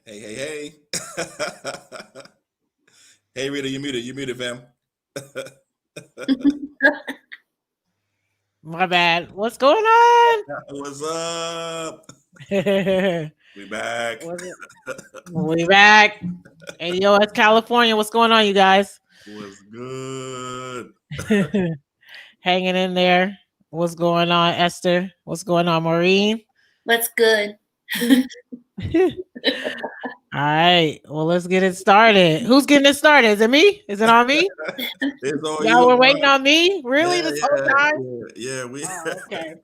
Hey, hey, hey. Hey, Rita, you muted. You muted, fam. My bad. What's going on? What's up? We back. What's it? We back. ADOS California. What's going on, you guys? What's good? Hanging in there. What's going on, Esther? What's going on, Maureen? What's good? All right. Well, let's get it started. Who's getting it started? Is it me? Is it on me? It's all Y'all you. were waiting on me? Really? Yeah, This whole yeah, time? yeah. We. Oh, okay.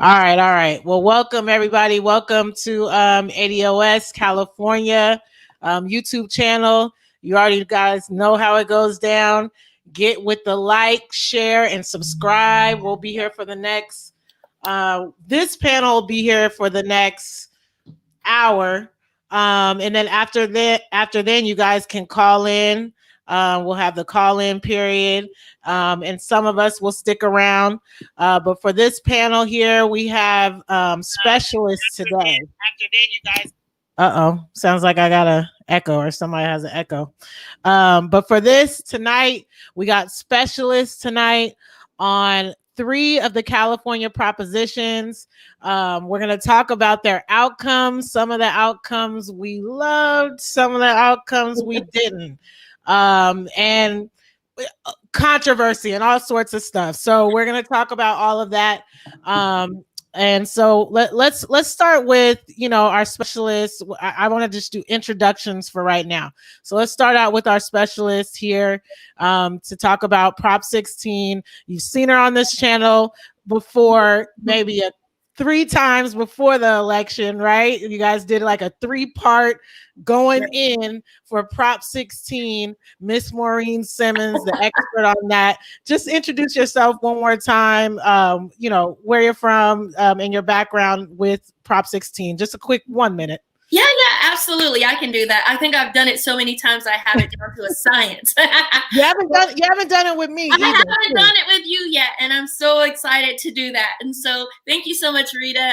All right, all right. Well, welcome everybody. Welcome to ADOS California YouTube channel. You already guys know how it goes down. Get with the like, share, and subscribe. We'll be here for the next. This panel will be here for the next hour, and then after then, you guys can call in. We'll have the call in period, and some of us will stick around. But for this panel here, we have specialists today. After then, you guys. Sounds like I got a echo or somebody has an echo. But for this tonight, we got specialists tonight on three of the California propositions. We're going to talk about their outcomes. Some of the outcomes we loved, some of the outcomes we didn't. And controversy and all sorts of stuff. So we're going to talk about all of that. And so let's start with our specialists. I want to just do introductions for right now. So let's start out with our specialist here to talk about Prop 16. You've seen her on this channel before, maybe 3 times before the election, right? You guys did like a 3-part going in for Prop 16. Miss Maureen Simmons, the expert on that. Just introduce yourself one more time. Where you're from and your background with Prop 16. Just a quick 1 minute. Yeah, absolutely. I can do that. I think I've done it so many times I have it down to a science. You haven't done it with me either. I haven't done it with you yet, and I'm so excited to do that. And so thank you so much, Rita,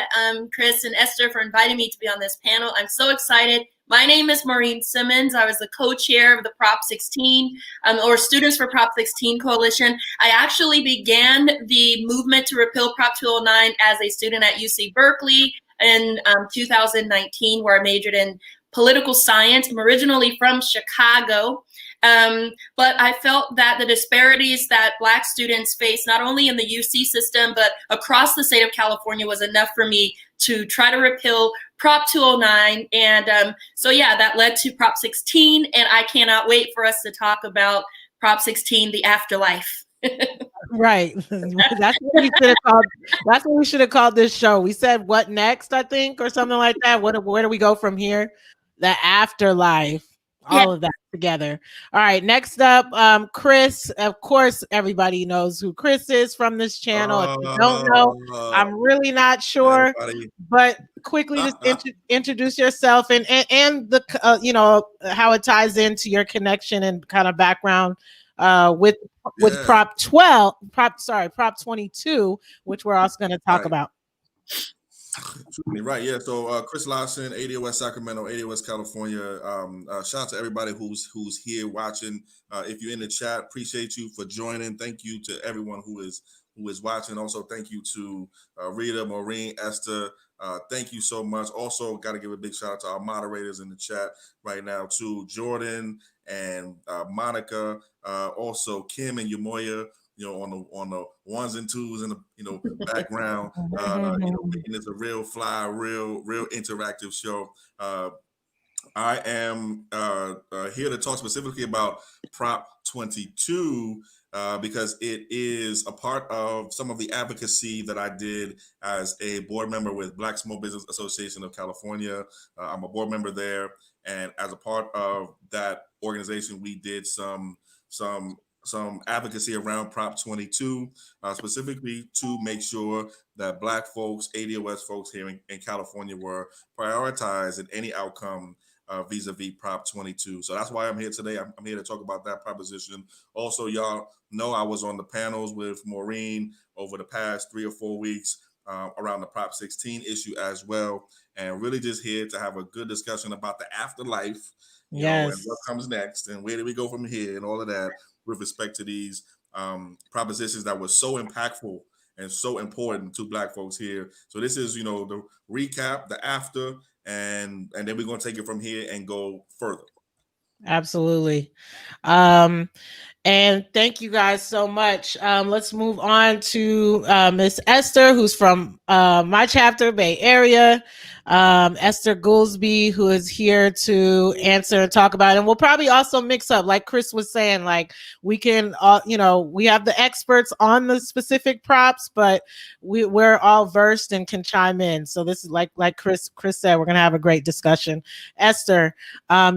Chris, and Esther for inviting me to be on this panel. I'm so excited. My name is Maureen Simmons. I was the co-chair of the Prop 16, or Students for Prop 16 Coalition. I actually began the movement to repeal Prop 209 as a student at UC Berkeley in 2019, where I majored in political science. I'm originally from Chicago, but I felt that the disparities that Black students face, not only in the UC system, but across the state of California, was enough for me to try to repeal Prop 209. And so, yeah, that led to Prop 16. And I cannot wait for us to talk about Prop 16, the afterlife. Right. That's what we should have called. That's what we should have called this show. We said "What next?" I think, or something like that. Where do we go from here? The afterlife. All of that together. All right. Next up, Chris. Of course, everybody knows who Chris is from this channel. If you don't know, I'm really not sure. Everybody. But quickly, just introduce yourself and the how it ties into your connection and kind of background with Prop 22, which we're also going to talk about. Right, yeah. So Chris Lawson, ADOS Sacramento, ADOS California. Shout out to everybody who's here watching. If you're in the chat, appreciate you for joining. Thank you to everyone who is watching. Also, thank you to Rita, Maureen, Esther. Thank you so much. Also, got to give a big shout out to our moderators in the chat right now too, Jordan and Monica. Also, Kim and Yamoya. On the ones and twos in the background, making this a real fly, real interactive show. I am here to talk specifically about Prop 22 because it is a part of some of the advocacy that I did as a board member with Black Small Business Association of California. I'm a board member there, and as a part of that organization, we did some advocacy around Prop 22, specifically to make sure that Black folks, ADOS folks here in California were prioritized in any outcome vis-a-vis Prop 22. So that's why I'm here today. I'm here to talk about that proposition. Also, y'all know I was on the panels with Maureen over the past 3 or 4 weeks around the Prop 16 issue as well. and really just here to have a good discussion about the afterlife, you know, and Yes. what comes next and where do we go from here and all of that with respect to these propositions that were so impactful and so important to Black folks here. So this is, you know, the recap, the after, and then we're going to take it from here and go further. Absolutely. And thank you guys so much. Let's move on to Miss Esther, who's from my chapter, Bay Area. Esther Goolsby, who is here to answer and talk about it. And we'll probably also mix up, like Chris was saying, like we can, you know, we have the experts on the specific props, but we're all versed and can chime in. So this is like Chris said, we're going to have a great discussion. Esther,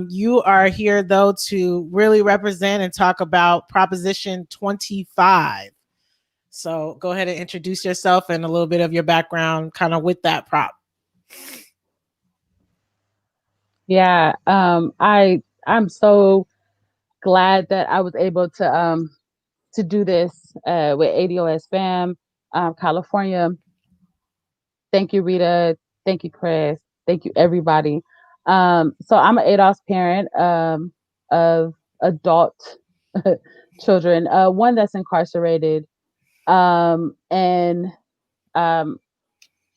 you are here though to really represent and talk about Proposition 25. So go ahead and introduce yourself and a little bit of your background kind of with that prop. Yeah, I'm so glad that I was able to do this with ADOS fam, California. Thank you, Rita. Thank you, Chris. Thank you, everybody. So I'm an ADOS parent of adult children, one that's incarcerated, and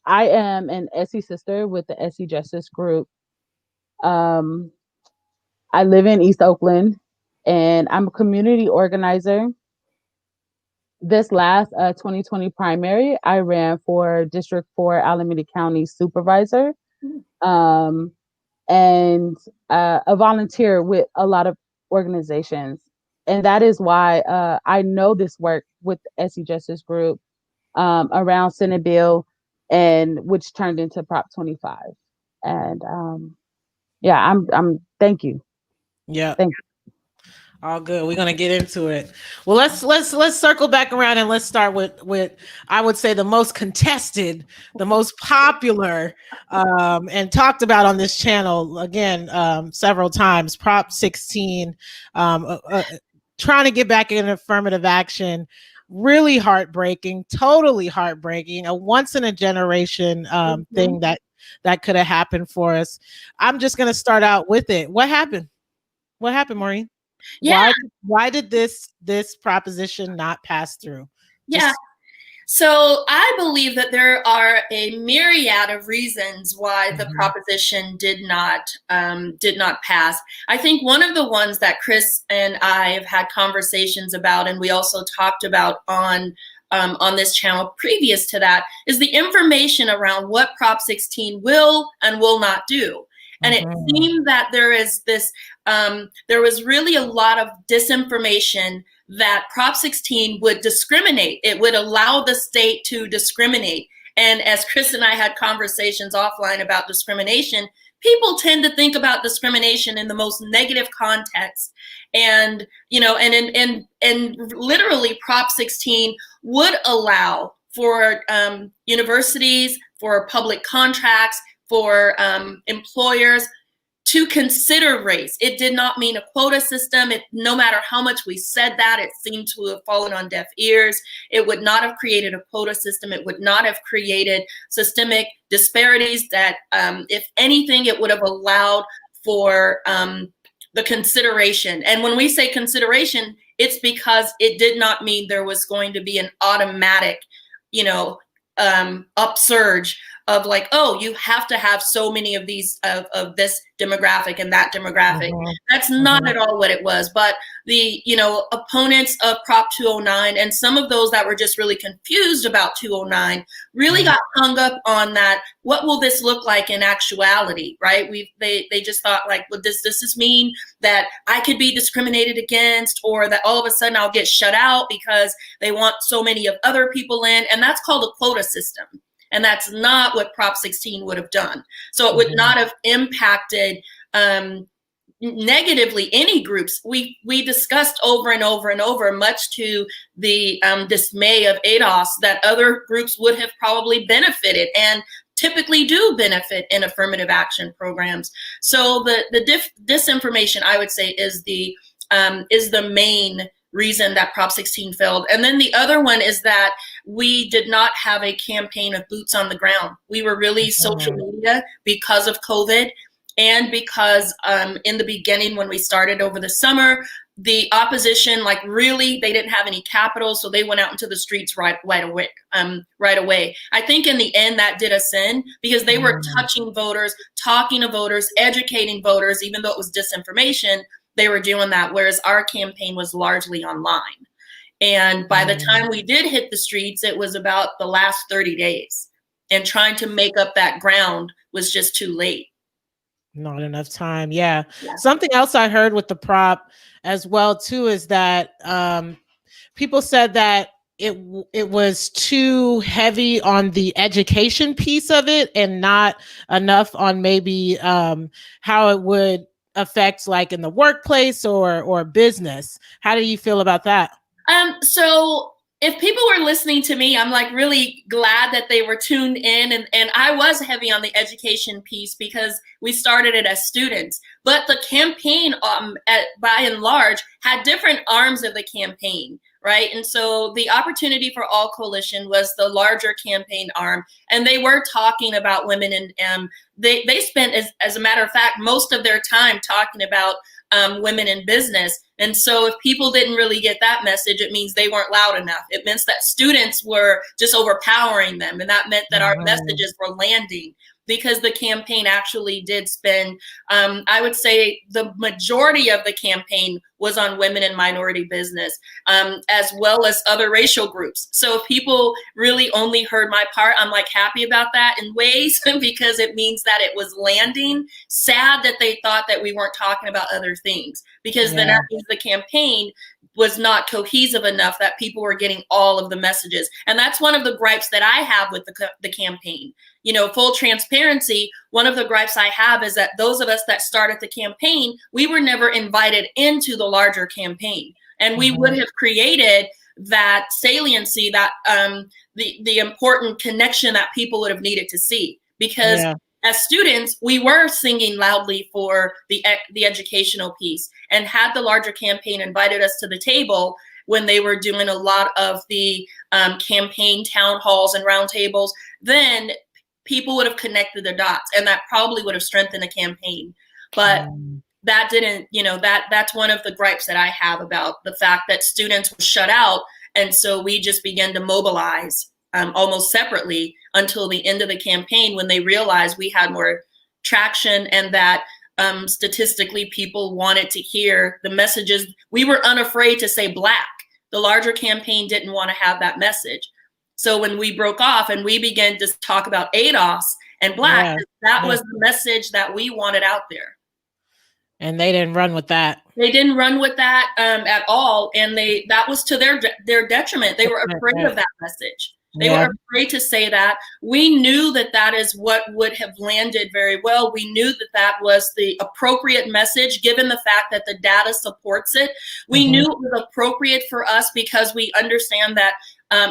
I am an SE sister with the SE Justice Group. I live in East Oakland, and I'm a community organizer. This last 2020 primary, I ran for District 4 Alameda County Supervisor, and a volunteer with a lot of organizations. And that is why I know this work with the SE Justice Group around Senate Bill, and which turned into Prop 25. And yeah, I'm thank you. Yeah. Thank you. All good. We're gonna get into it. Well, let's circle back around and let's start with I would say the most contested, the most popular, and talked about on this channel again several times. Prop 16, trying to get back in affirmative action. Really heartbreaking, totally heartbreaking. A once in a generation thing that could have happened for us. I'm just gonna start out with it. What happened? What happened, Maureen? Yeah. Why did this proposition not pass through? Yeah. So I believe that there are a myriad of reasons why the proposition did not pass. I think one of the ones that Chris and I have had conversations about, and we also talked about on this channel previous to that, is the information around what Prop 16 will and will not do. And it seemed that there is this, there was really a lot of disinformation that Prop 16 would discriminate. It would allow the state to discriminate. And as Chris and I had conversations offline about discrimination, people tend to think about discrimination in the most negative context. And, you know, and literally Prop 16 would allow for universities, for public contracts, for employers to consider race. It did not mean a quota system. No matter how much we said that, it seemed to have fallen on deaf ears. It would not have created a quota system. It would not have created systemic disparities that, if anything, it would have allowed for the consideration. And when we say consideration, it's because it did not mean there was going to be an automatic, you know, upsurge of like, oh, you have to have so many of these of this demographic and that demographic. That's not at all what it was. But the, you know, opponents of Prop 209 and some of those that were just really confused about 209 really got hung up on that. What will this look like in actuality, right? They just thought like, well, does this mean that I could be discriminated against, or that all of a sudden I'll get shut out because they want so many of other people in? And that's called a quota system. And that's not what Prop 16 would have done. So it would not have impacted negatively any groups. We discussed over and over and over, much to the dismay of ADOS, that other groups would have probably benefited and typically do benefit in affirmative action programs. So the disinformation, I would say, is the main reason that Prop 16 failed. And then the other one is that we did not have a campaign of boots on the ground. We were really social media because of COVID, and because in the beginning when we started over the summer, the opposition, like really, they didn't have any capital, so they went out into the streets right away. I think in the end that did us in, because they were touching voters, talking to voters, educating voters, even though it was disinformation, they were doing that, whereas our campaign was largely online. And by the time we did hit the streets, it was about the last 30 days. And trying to make up that ground was just too late. Not enough time. Yeah. Something else I heard with the prop as well too is that people said that it was too heavy on the education piece of it and not enough on maybe how it would affect like in the workplace or business. How do you feel about that? So if people were listening to me, I'm like really glad that they were tuned in, and I was heavy on the education piece because we started it as students. But the campaign, by and large, had different arms of the campaign, right? And so the Opportunity for All Coalition was the larger campaign arm, and they were talking about women, and they spent, as a matter of fact, most of their time talking about women in business. And so if people didn't really get that message, it means they weren't loud enough. It meant that students were just overpowering them. And that meant that our messages were landing, because the campaign actually did spend, I would say the majority of the campaign was on women and minority business, as well as other racial groups. So if people really only heard my part, I'm like happy about that in ways, because it means that it was landing. Sad that they thought that we weren't talking about other things, because then that means the campaign was not cohesive enough that people were getting all of the messages. And that's one of the gripes that I have with the campaign. You know, full transparency, one of the gripes I have is that those of us that started the campaign, we were never invited into the larger campaign. And we would have created that saliency, that the important connection that people would have needed to see. Because as students, we were singing loudly for the educational piece. And had the larger campaign invited us to the table when they were doing a lot of the campaign town halls and roundtables, then people would have connected the dots, and that probably would have strengthened the campaign. But that didn't, that's one of the gripes that I have about the fact that students were shut out. And so we just began to mobilize almost separately until the end of the campaign, when they realized we had more traction and that statistically people wanted to hear the messages. We were unafraid to say Black. The larger campaign didn't want to have that message. So when we broke off and we began to talk about ADOS and Black, that was the message that we wanted out there. And they didn't run with that. They didn't run with that at all. And that was to their detriment. They were afraid of that message. They were afraid to say that. We knew that is what would have landed very well. We knew that was the appropriate message, given the fact that the data supports it. We knew it was appropriate for us because we understand that,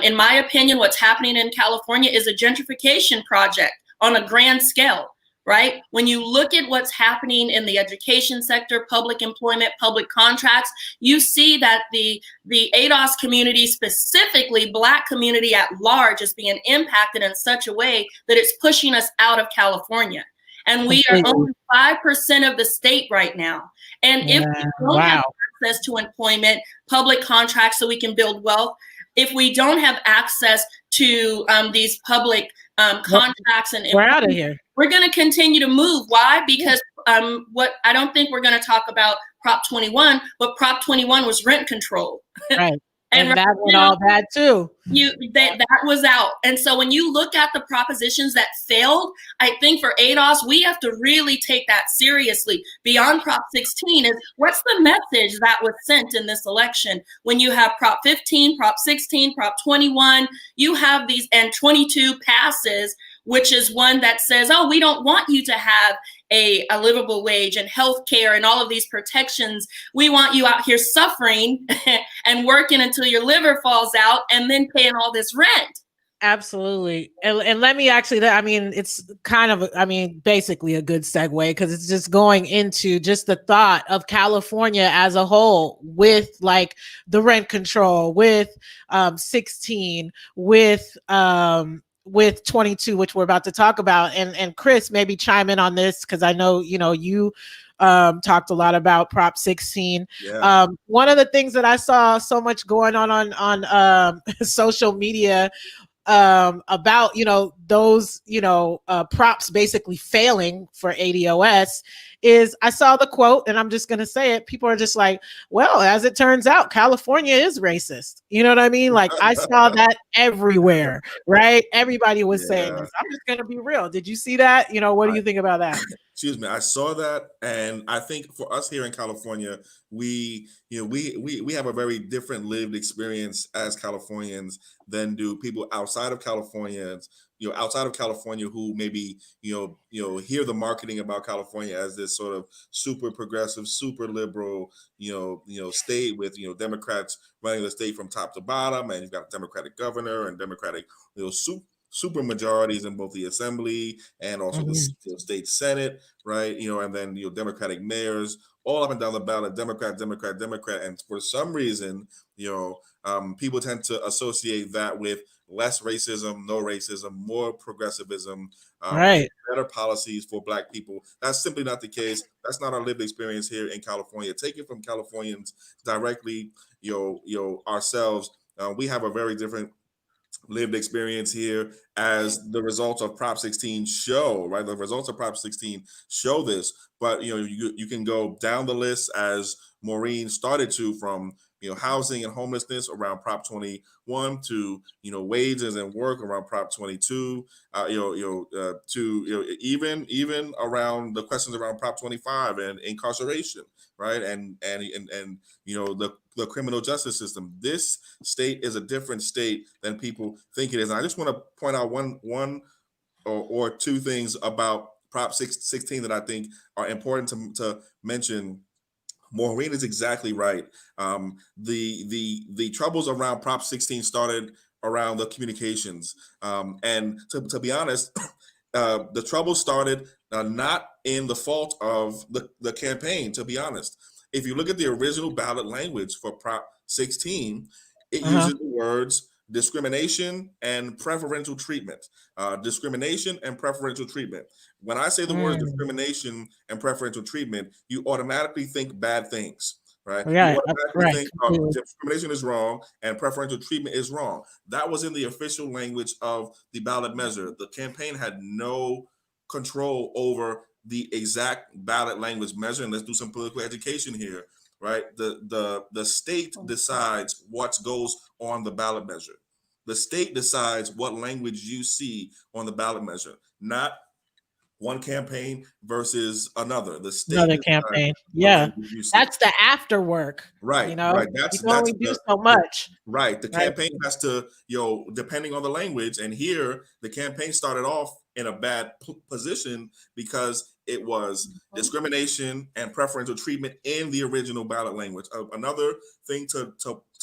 in my opinion, what's happening in California is a gentrification project on a grand scale. Right? When you look at what's happening in the education sector, public employment, public contracts, you see that the ADOS community, specifically Black community at large, is being impacted in such a way that it's pushing us out of California. And we are only 5% of the state right now. And if we don't have access to employment, public contracts so we can build wealth, if we don't have access to these public contracts and we're out of here. We're going to continue to move. Why? Because what I don't think we're going to talk about Prop 21, but Prop 21 was rent control. Right. And that went all bad too. That was out. And so when you look at the propositions that failed, I think for ADOS, we have to really take that seriously. Beyond Prop 16 is what's the message that was sent in this election? When you have Prop 15, Prop 16, Prop 21, you have these, and 22 passes, which is one that says, oh, we don't want you to have a livable wage and health care and all of these protections. We want you out here suffering and working until your liver falls out and then paying all this rent. Absolutely. And let me actually, I mean, it's kind of, I mean, basically a good segue because it's just going into just the thought of California as a whole with like the rent control, with 16, with 22, which we're about to talk about. And Chris, maybe chime in on this because I know, you talked a lot about Prop 16. Yeah. One of the things that I saw so much going on social media about those props basically failing for ADOS is I saw the quote and I'm just going to say it. People are just like, well, as it turns out, California is racist. You know what I mean? Like I saw that everywhere, right? Everybody was saying Yeah. this. I'm just going to be real. Did you see that? What do you think about that? Excuse me, I saw that, and I think for us here in California, we have a very different lived experience as Californians than do people outside of California. Outside of California, who maybe hear the marketing about California as this sort of super progressive, super liberal, state with Democrats running the state from top to bottom, and you've got a Democratic governor and Democratic super majorities in both the assembly and also the state senate, right? And then Democratic mayors all up and down the ballot, Democrat, and for some reason, people tend to associate that with less racism, no racism, more progressivism, Right. better policies for Black people. That's simply not the case. That's not our lived experience here in California. Take it from Californians directly, ourselves. We have a very different lived experience here as the results of Prop 16 show, right? The results of Prop 16 show this, but you can go down the list as Maureen started to, from housing and homelessness around Prop 21 to wages and work around Prop 22, to even around the questions around Prop 25 and incarceration, right? And the criminal justice system. This state is a different state than people think it is. And I just want to point out one or two things about Prop 16 that I think are important to mention. Maureen is exactly right. The troubles around Prop 16 started around the communications, and to be honest, the trouble started not in the fault of the campaign. To be honest, if you look at the original ballot language for Prop 16, it uses the words discrimination and preferential treatment. Discrimination and preferential treatment. When I say the words discrimination and preferential treatment, you automatically think bad things, right? Yeah, You automatically right. think, oh, discrimination is wrong and preferential treatment is wrong. That was in the official language of the ballot measure. The campaign had no control over the exact ballot language measure. And let's do some political education here, right? The state decides what goes on the ballot measure. The state decides what language you see on the ballot measure, not one campaign versus another. The state Another decides campaign. what Yeah. language you see. That's the after work. Right, right. You can only do so much. Right. The Right. campaign has to, depending on the language. And here, the campaign started off in a bad position because it was discrimination and preferential treatment in the original ballot language. Another thing to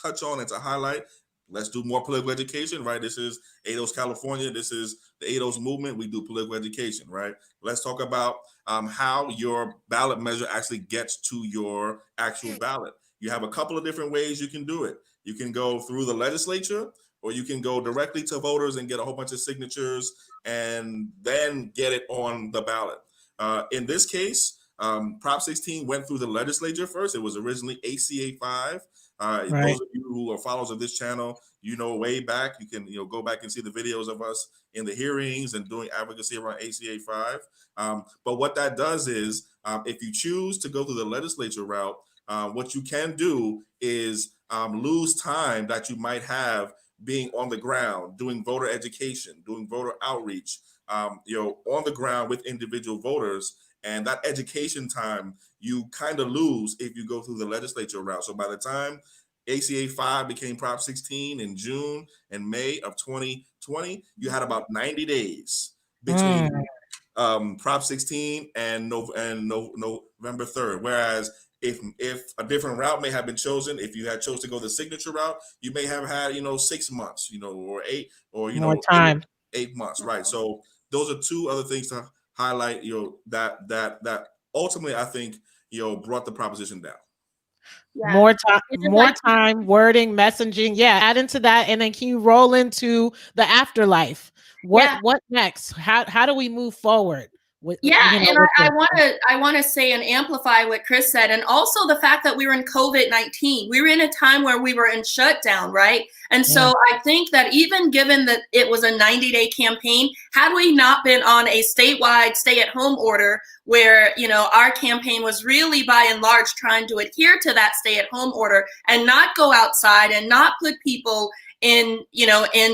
touch on and to highlight. Let's do more political education, right? This is ADOS California. This is the ADOS movement. We do political education, right? Let's talk about how your ballot measure actually gets to your actual ballot. You have a couple of different ways you can do it. You can go through the legislature, or you can go directly to voters and get a whole bunch of signatures and then get it on the ballot. In this case, Prop 16 went through the legislature first. It was originally ACA 5. Right. Those of you who are followers of this channel, way back, you can go back and see the videos of us in the hearings and doing advocacy around ACA 5. But what that does is, if you choose to go through the legislature route, what you can do is lose time that you might have being on the ground, doing voter education, doing voter outreach, on the ground with individual voters. And that education time you kind of lose if you go through the legislature route. So by the time ACA 5 became Prop 16 in June and May of 2020, you had about 90 days between Prop 16 and November 3rd. Whereas if a different route may have been chosen, if you had chose to go the signature route, you may have had 6 months, or 8, or More time. 8 months, right? So those are two other things to highlight. That ultimately I think brought the proposition down. Yeah. More time, wording, messaging. Yeah, add into that, and then can you roll into the afterlife? What next? How do we move forward? And I want to say and amplify what Chris said, and also the fact that we were in COVID-19. We were in a time where we were in shutdown, right? And so I think that even given that it was a 90-day campaign, had we not been on a statewide stay-at-home order where, our campaign was really by and large trying to adhere to that stay-at-home order and not go outside and not put people in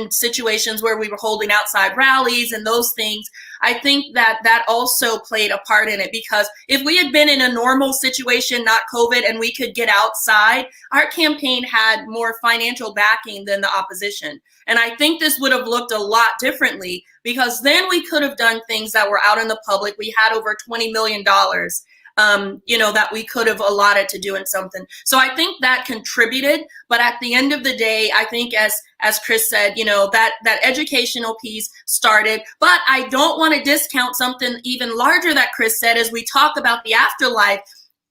situations where we were holding outside rallies and those things, I think that also played a part in it, because if we had been in a normal situation, not COVID, and we could get outside, our campaign had more financial backing than the opposition. And I think this would have looked a lot differently, because then we could have done things that were out in the public. We had over $20 million. That we could have allotted to doing something. So I think that contributed. But at the end of the day, I think as Chris said, that educational piece started. But I don't want to discount something even larger that Chris said as we talk about the afterlife.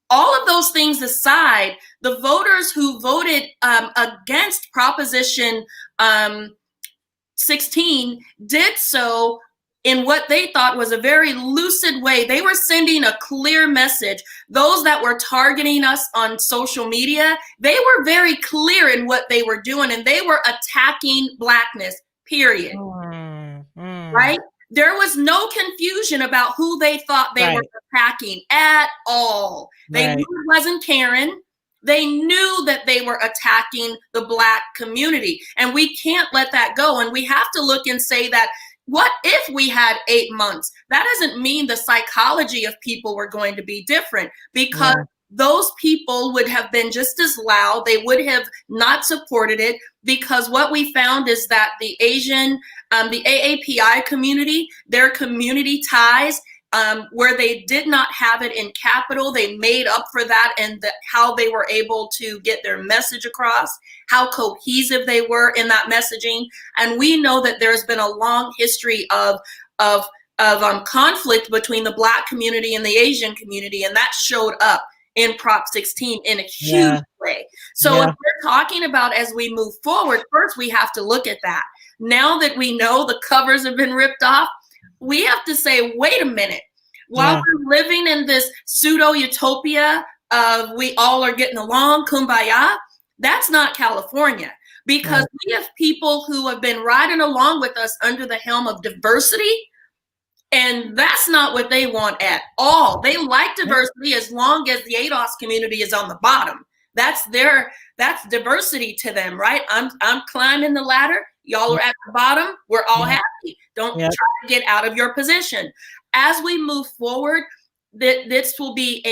All of those things aside, the voters who voted against Proposition 16 did so in what they thought was a very lucid way. They were sending a clear message. Those that were targeting us on social media, they were very clear in what they were doing, and they were attacking Blackness, period. Right? There was no confusion about who they thought they were attacking at all. They knew it wasn't Karen. They knew that they were attacking the Black community, and we can't let that go. And we have to look and say that, what if we had 8 months? That doesn't mean the psychology of people were going to be different, because those people would have been just as loud. They would have not supported it, because what we found is that the Asian, the AAPI community, their community ties, where they did not have it in capital, they made up for that, and how they were able to get their message across, how cohesive they were in that messaging. And we know that there's been a long history of conflict between the Black community and the Asian community, and that showed up in Prop 16 in a huge way. So if we're talking about as we move forward, first we have to look at that. Now that we know the covers have been ripped off, we have to say, wait a minute, while we're living in this pseudo utopia of we all are getting along, kumbaya, that's not California, because we have people who have been riding along with us under the helm of diversity, and that's not what they want at all. They like diversity as long as the ADOS community is on the bottom. That's diversity to them, right? I'm climbing the ladder. Y'all are at the bottom. We're all happy. Don't try to get out of your position. As we move forward, this will be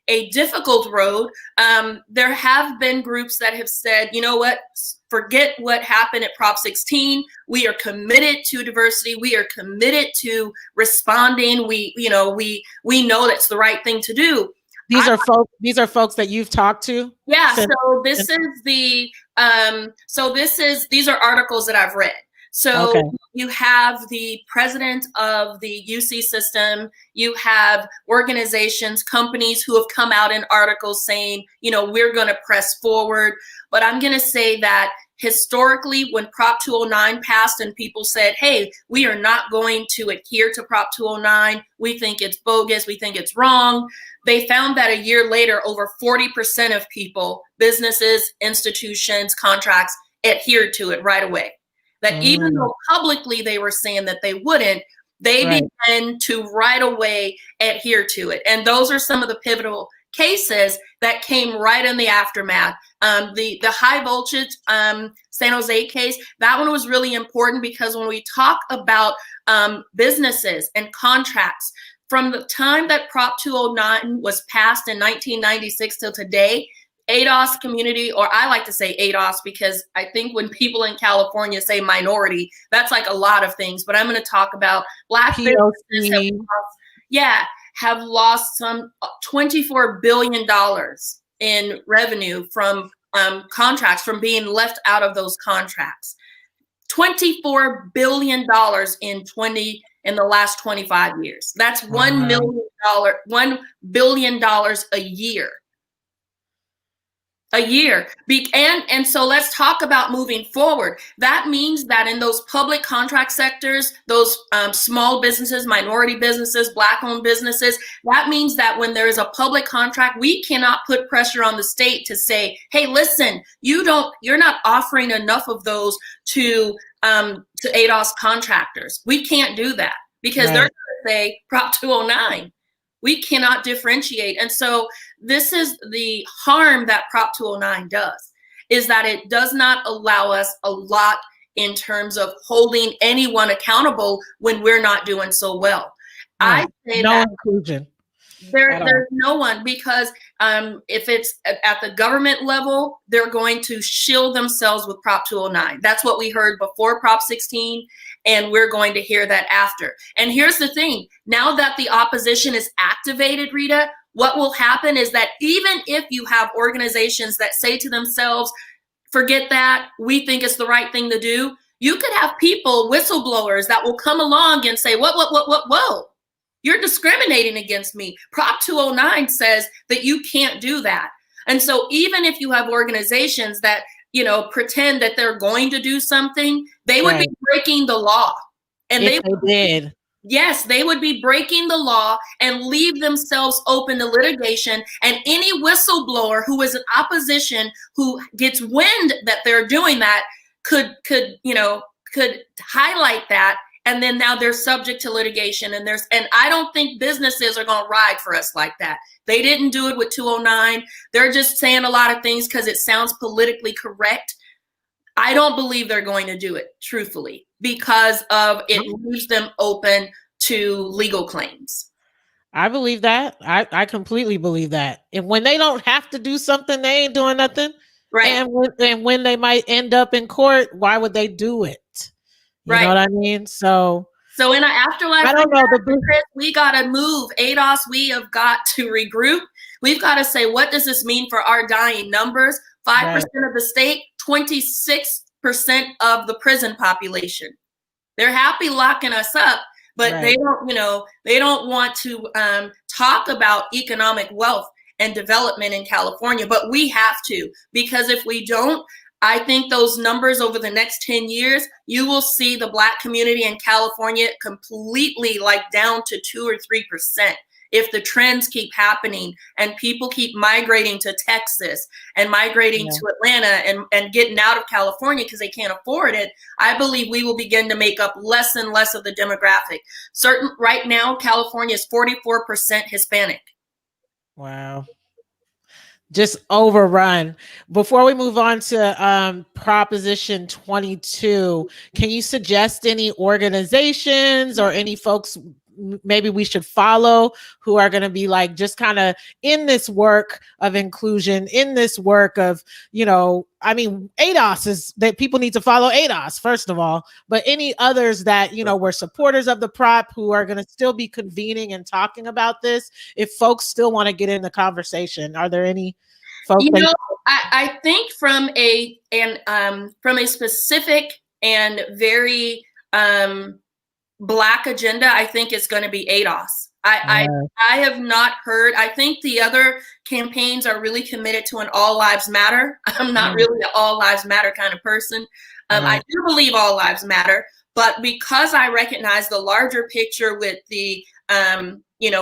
a difficult road. There have been groups that have said, you know what, forget what happened at Prop 16. We are committed to diversity. We are committed to responding. We know that's the right thing to do. These are folks that you've talked to? Yeah. So this is these are articles that I've read. So you have the president of the UC system, you have organizations, companies who have come out in articles saying, we're going to press forward. But I'm going to say that historically, when Prop 209 passed and people said, hey, we are not going to adhere to Prop 209, we think it's bogus, we think it's wrong, they found that a year later, over 40% of people, businesses, institutions, contracts, adhered to it right away. That even though publicly they were saying that they wouldn't, they began to right away adhere to it. And those are some of the pivotal cases that came right in the aftermath. The high voltage San Jose case, that one was really important, because when we talk about businesses and contracts, from the time that Prop 209 was passed in 1996 till today, ADOS community, or I like to say ADOS because I think when people in California say minority, that's like a lot of things, but I'm going to talk about Black businesses. Yeah, have lost some $24 billion in revenue from contracts, from being left out of those contracts. $24 billion in the last 25 years. That's $1 billion a year. And so let's talk about moving forward. That means that in those public contract sectors, those small businesses, minority businesses, Black-owned businesses, that means that when there is a public contract, we cannot put pressure on the state to say, hey, listen, you're not offering enough of those to ADOS contractors. We can't do that because they're going to say Prop 209. We cannot differentiate. And so this is the harm that Prop 209 does, is that it does not allow us a lot in terms of holding anyone accountable when we're not doing so well. I say no inclusion. There's no one, because if it's at the government level, they're going to shield themselves with Prop 209. That's what we heard before Prop 16, and we're going to hear that after. And here's the thing. Now that the opposition is activated, Rita, what will happen is that even if you have organizations that say to themselves, forget that, we think it's the right thing to do, you could have people, whistleblowers, that will come along and say, whoa. You're discriminating against me. Prop 209 says that you can't do that. And so even if you have organizations that, pretend that they're going to do something, they would be breaking the law. And they did. Yes, they would be breaking the law and leave themselves open to litigation. And any whistleblower who is in opposition, who gets wind that they're doing that, could highlight that. And then now they're subject to litigation, and I don't think businesses are going to ride for us like that. They didn't do it with 209. They're just saying a lot of things because it sounds politically correct. I don't believe they're going to do it, truthfully, because of it leaves them open to legal claims. I believe that. I completely believe that. And when they don't have to do something, they ain't doing nothing. Right. And when they might end up in court, why would they do it? You know what I mean? So in an afterlife, I don't know. Chris, we got to move. ADOS, we have got to regroup. We've got to say, what does this mean for our dying numbers? 5% of the state, 26% of the prison population. They're happy locking us up, but they don't want to talk about economic wealth and development in California. But we have to, because if we don't, I think those numbers over the next 10 years, you will see the Black community in California completely down to 2 or 3%. If the trends keep happening and people keep migrating to Texas and migrating to Atlanta and getting out of California because they can't afford it, I believe we will begin to make up less and less of the demographic. Right now, California is 44% Hispanic. Wow. Just overrun. Before we move on to Proposition 22, can you suggest any organizations or any folks maybe we should follow who are going to be just kind of in this work of inclusion, in this work of, ADOS is that people need to follow ADOS, first of all, but any others that, were supporters of the prop who are going to still be convening and talking about this, if folks still want to get in the conversation? Are there any folks? I think from a specific and very Black agenda, I think it's going to be ADOS. I have not heard. I think the other campaigns are really committed to an all lives matter. I'm not really an all lives matter kind of person. I do believe all lives matter, but because I recognize the larger picture with the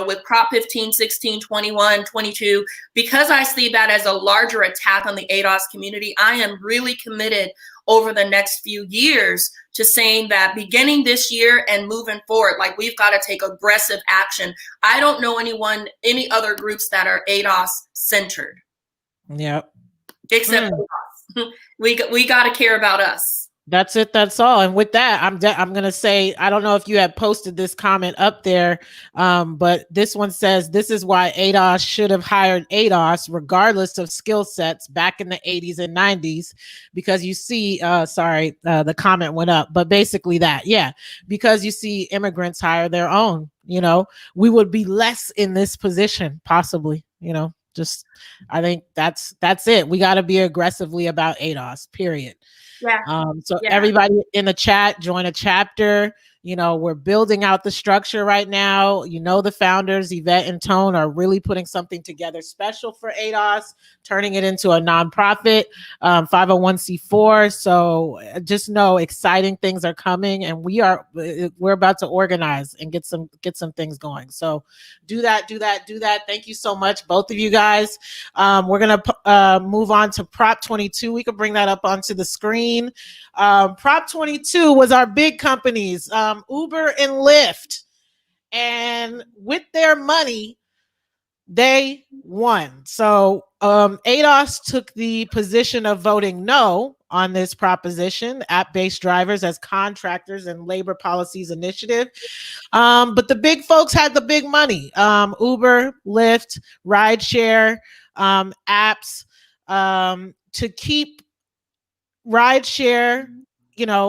with Prop 15, 16, 21, 22, because I see that as a larger attack on the ADOS community, I am really committed over the next few years to saying that beginning this year and moving forward, we've got to take aggressive action. I don't know any other groups that are ADOS centered. Yep. Except ADOS. We got to care about us. That's it. That's all. And with that, I'm going to say, I don't know if you had posted this comment up there, but this one says, this is why ADOS should have hired ADOS regardless of skill sets back in the 80s and 90s, because you see, the comment went up, but basically that, because you see immigrants hire their own, we would be less in this position, possibly. Just I think that's it. We got to be aggressively about ADOS, period. Yeah. So Yeah. everybody in the chat, join a chapter. We're building out the structure right now. The founders, Yvette and Tone, are really putting something together special for ADOS, turning it into a nonprofit, 501c4. So just know exciting things are coming, and we're about to organize and get some things going. So do that. Thank you so much, both of you guys. We're gonna move on to Prop 22. We could bring that up onto the screen. Prop 22 was our big companies, Uber and Lyft, and with their money, they won. So ADOS took the position of voting no on this proposition, app-based drivers as contractors and labor policies initiative. But the big folks had the big money. Uber, Lyft, rideshare, apps, to keep rideshare,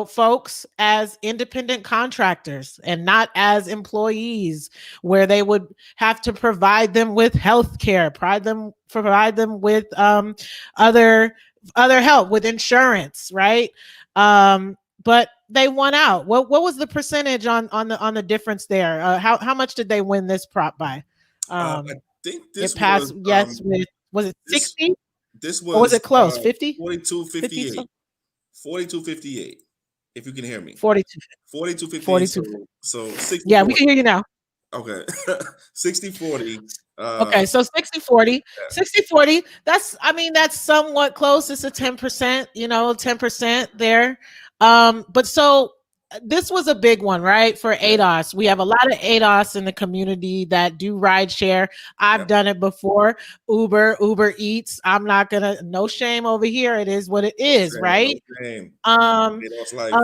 folks as independent contractors and not as employees, where they would have to provide them with health care, provide them with other help with insurance, right? But they won out. What was the percentage on the difference there? How much did they win this prop by? I think this it passed. was was it 60? This Or was it close? 50? 42-58. 42-58. If you can hear me. 42. 42-58. So 60. Yeah, we can hear you now. Okay. 60-40. Okay, so 60-40. 60-40. That's somewhat close. It's a 10%, 10% there. But so this was a big one, right? For ADOS. We have a lot of ADOS in the community that do rideshare. I've done it before. Uber Eats. I'm not gonna, no shame over here. It is what it is, right? No shame. ADOS life.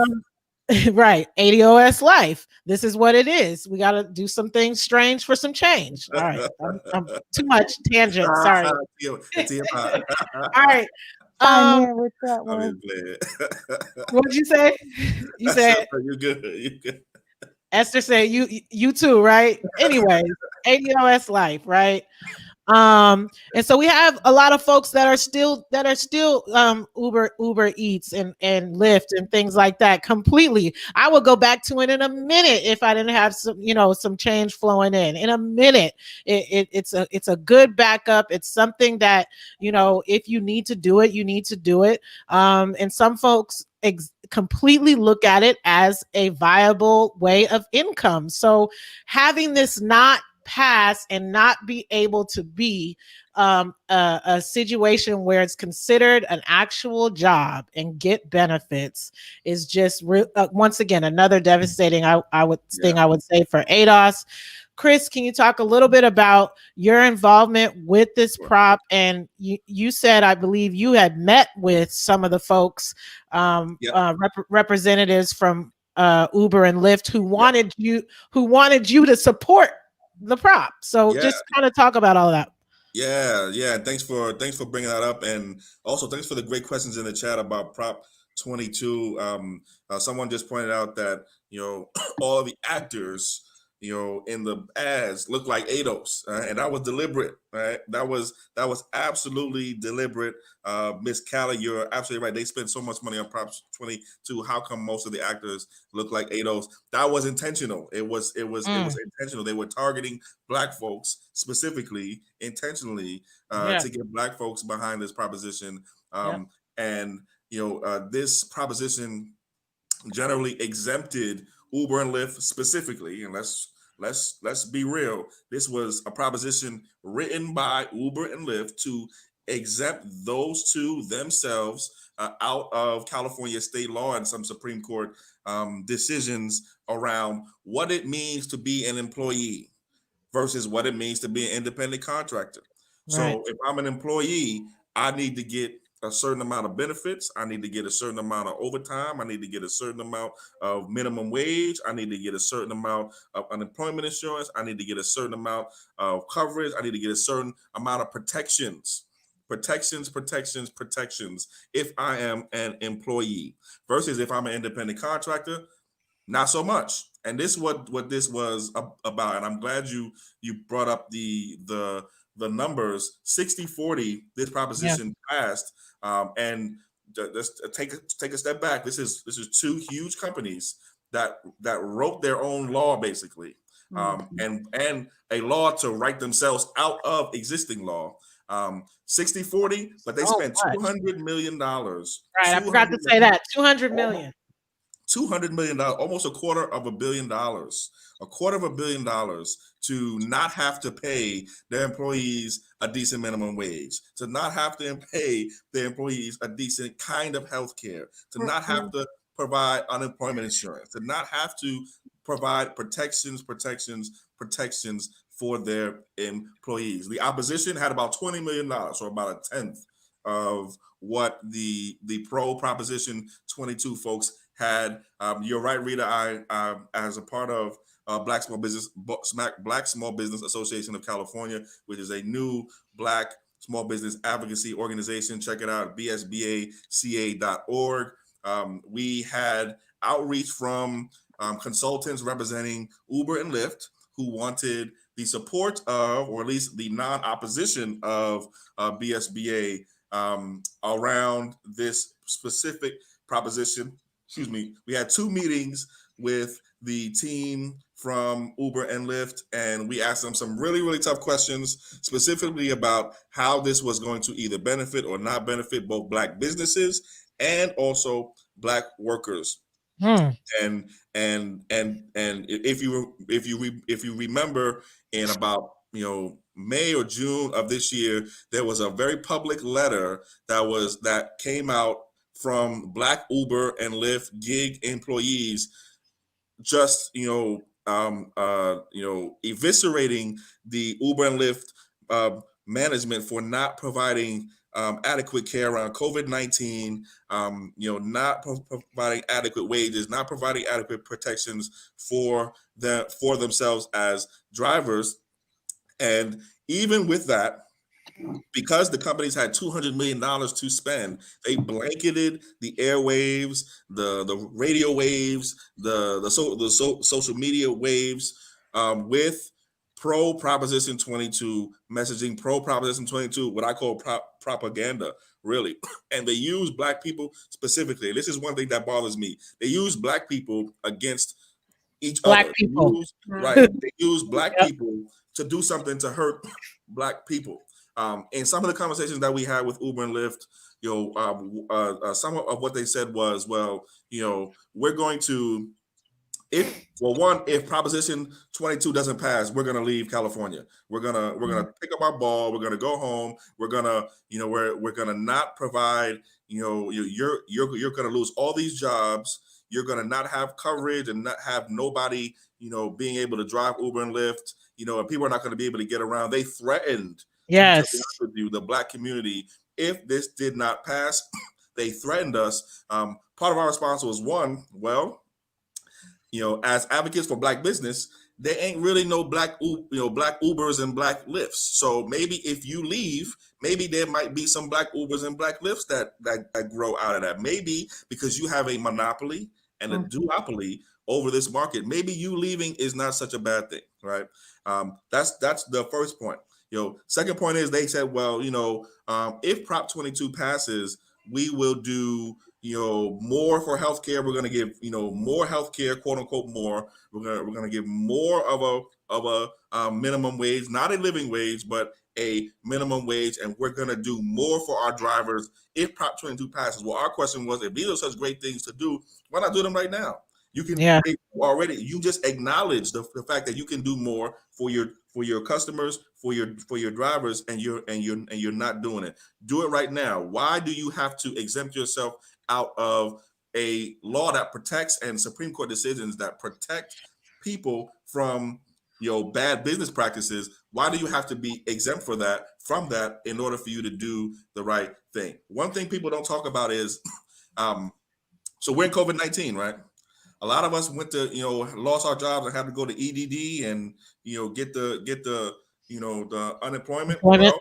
Right. ADOS life. This is what it is. We got to do some things strange for some change. All right. I'm too much tangent. Sorry. All right. With that one. What did you say? You said you're good. Esther said you too, right? Anyways, ADOS life, right? And so we have a lot of folks that are still Uber Eats and Lyft and things like that completely. I would go back to it in a minute if I didn't have some change flowing in a minute. It's a good backup. It's something that, if you need to do it, you need to do it. And some folks completely look at it as a viable way of income. So having this not pass and not be able to be a situation where it's considered an actual job and get benefits is just once again another devastating thing I would say for ADOS. Chris, can you talk a little bit about your involvement with this prop? And you said, I believe you had met with some of the folks, representatives from Uber and Lyft who wanted you to support the prop. So just kind of talk about all that. Yeah. Thanks for bringing that up, and also thanks for the great questions in the chat about Prop 22. Someone just pointed out that all of the actors in the ads look like ADOS, and that was deliberate, right? That was absolutely deliberate. Miss Callie, you're absolutely right. They spent so much money on Prop 22. How come most of the actors look like ADOS? That was intentional. It was intentional. They were targeting Black folks specifically, intentionally, to get Black folks behind this proposition. And this proposition generally exempted Uber and Lyft specifically, and let's be real. This was a proposition written by Uber and Lyft to exempt those two themselves out of California state law and some Supreme Court decisions around what it means to be an employee versus what it means to be an independent contractor. Right. So if I'm an employee, I need to get a certain amount of benefits. I need to get a certain amount of overtime. I need to get a certain amount of minimum wage. I need to get a certain amount of unemployment insurance. I need to get a certain amount of coverage. I need to get a certain amount of protections if I am an employee versus if I'm an independent contractor, not so much. And this what this was about. And I'm glad you brought up the numbers. 60-40, this proposition passed. And just take a step back. This is two huge companies that wrote their own law, basically, and a law to write themselves out of existing law. 60-40, but they spent $200 million. Right, I forgot to say that. $200 million. $200 million, almost $250 million, $250 million to not have to pay their employees a decent minimum wage, to not have to pay their employees a decent kind of health care, to not have to provide unemployment insurance, to not have to provide protections for their employees. The opposition had about $20 million, or about a tenth of what the pro Proposition 22 folks had. You're right, Rita. I as a part of Black Small Business Association of California, which is a new Black small business advocacy organization. Check it out, bsbaca.org. We had outreach from consultants representing Uber and Lyft, who wanted the support of, or at least the non-opposition of BSBA around this specific proposition. Excuse me. We had 2 meetings with the team from Uber and Lyft, and we asked them some really, really tough questions, specifically about how this was going to either benefit or not benefit both Black businesses and also Black workers. And if you remember, in about May or June of this year, there was a very public letter that came out from Black Uber and Lyft gig employees, just eviscerating the Uber and Lyft management for not providing adequate care around COVID-19, not providing adequate wages, not providing adequate protections for themselves as drivers. And even with that, because the companies had $200 million to spend, they blanketed the airwaves, the radio waves, the social media waves with pro Proposition 22 messaging, pro Proposition 22, what I call propaganda, really. And they use Black people specifically. This is one thing that bothers me. They use Black people against each other. People. They use Black people to do something to hurt Black people. And some of the conversations that we had with Uber and Lyft, some of what they said was, well, we're going to, if Proposition 22 doesn't pass, we're going to leave California. We're gonna pick up our ball. We're gonna go home. We're gonna not provide. You're gonna lose all these jobs. You're gonna not have coverage and not have nobody, being able to drive Uber and Lyft. And people are not going to be able to get around. They threatened. Yes. With you, the Black community, if this did not pass, they threatened us. Part of our response was, one, well, as advocates for Black business, there ain't really no Black Ubers and Black Lyfts. So maybe if you leave, maybe there might be some Black Ubers and Black Lyfts that grow out of that. Maybe because you have a monopoly and a duopoly over this market, maybe you leaving is not such a bad thing, right? That's the first point. Second point is they said, well, if Prop 22 passes, we will do, more for healthcare. We're going to give, more healthcare, quote unquote, more. We're going to give more of a minimum wage, not a living wage, but a minimum wage, and we're going to do more for our drivers if Prop 22 passes. Well, our question was, if these are such great things to do, why not do them right now? You can you just acknowledge the fact that you can do more for your customers, for your drivers, and you're not doing it. Do it right now. Why do you have to exempt yourself out of a law that protects, and Supreme Court decisions that protect people from bad business practices? Why do you have to be exempt from that in order for you to do the right thing? One thing people don't talk about is so we're in COVID-19, right? A lot of us went to, lost our jobs and had to go to EDD and, get the unemployment. Well,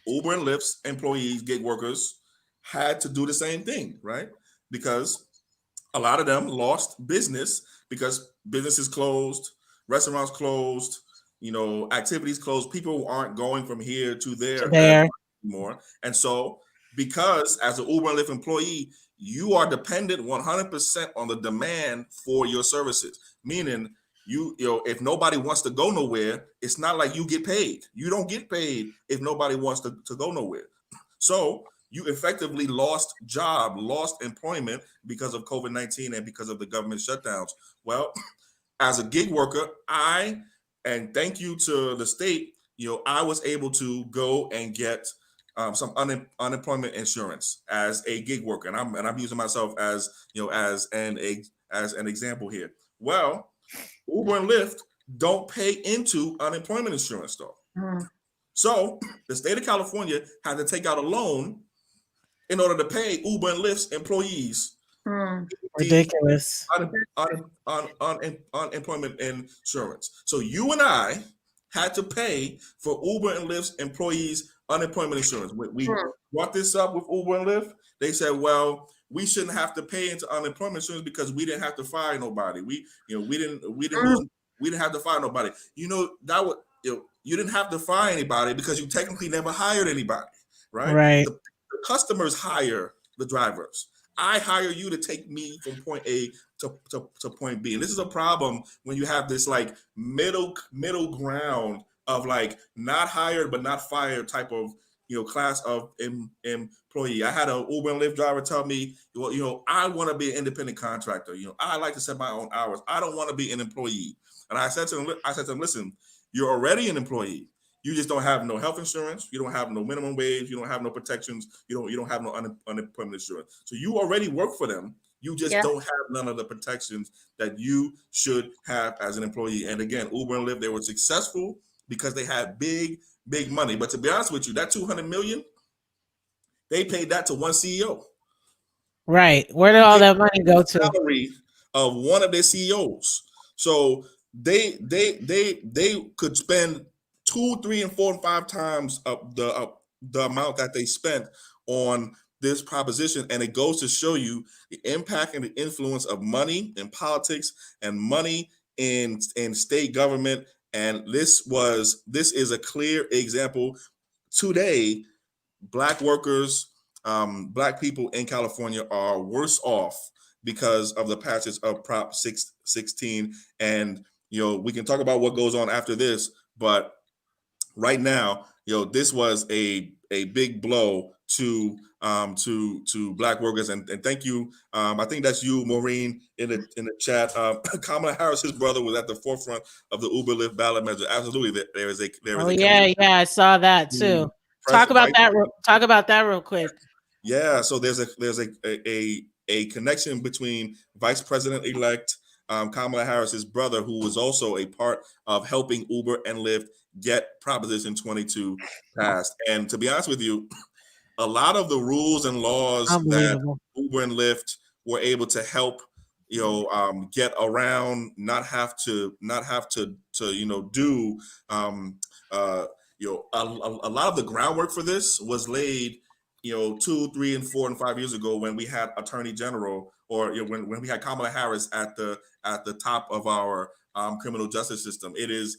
Uber and Lyft's employees, gig workers, had to do the same thing, right? Because a lot of them lost business because businesses closed, restaurants closed, activities closed. People aren't going from here to there as There. much anymore. And so, because as an Uber and Lyft employee, you are dependent 100% on the demand for your services. Meaning, if nobody wants to go nowhere, it's not like you get paid. You don't get paid if nobody wants to go nowhere. So you effectively lost employment because of COVID-19 and because of the government shutdowns. Well, as a gig worker, and thank you to the state, I was able to go and get some unemployment insurance as a gig worker, and I'm using myself as an example here. Well, Uber and Lyft don't pay into unemployment insurance though. So the state of California had to take out a loan in order to pay Uber and Lyft's employees Ridiculous. unemployment insurance. So you and I had to pay for Uber and Lyft's employees unemployment insurance. We brought this up with Uber and Lyft. They said, well, we shouldn't have to pay into unemployment insurance because we didn't have to fire nobody. We didn't have to fire nobody. You didn't have to fire anybody because you technically never hired anybody, right? Right. The customers hire the drivers. I hire you to take me from point A to point B. And this is a problem when you have this like middle ground of like not hired but not fired type of class of employee. I had an Uber and Lyft driver tell me, well, I want to be an independent contractor. I like to set my own hours. I don't want to be an employee. And I said to him, listen, you're already an employee. You just don't have no health insurance. You don't have no minimum wage. You don't have no protections. You don't have no unemployment insurance. So you already work for them. You just don't have none of the protections that you should have as an employee. And again, Uber and Lyft, they were successful because they had big money. But to be honest with you, that $200 million, they paid that to one CEO. Right. Where did all that money go to? Salary of one of their CEOs. So they could spend 2, 3, and 4, and 5 times the amount that they spent on this proposition, and it goes to show you the impact and the influence of money in politics and money in state government. And this is a clear example. Today, Black workers, Black people in California are worse off because of the passage of Prop 16. And we can talk about what goes on after this, but right now, this was a big blow to Black workers, and thank you. I think that's you, Maureen, in the chat. Kamala Harris's brother was at the forefront of the Uber Lyft ballot measure. Absolutely, there is a. I saw that too. Talk about that real quick. Yeah, so there's a connection between Vice President-elect Kamala Harris's brother, who was also a part of helping Uber and Lyft get Proposition 22 passed. And to be honest with you, a lot of the rules and laws that Uber and Lyft were able to help, get around, not have to do, a lot of the groundwork for this was laid, 2, 3, and 4, and 5 years ago when we had Attorney General, or when we had Kamala Harris at the top of our criminal justice system. It is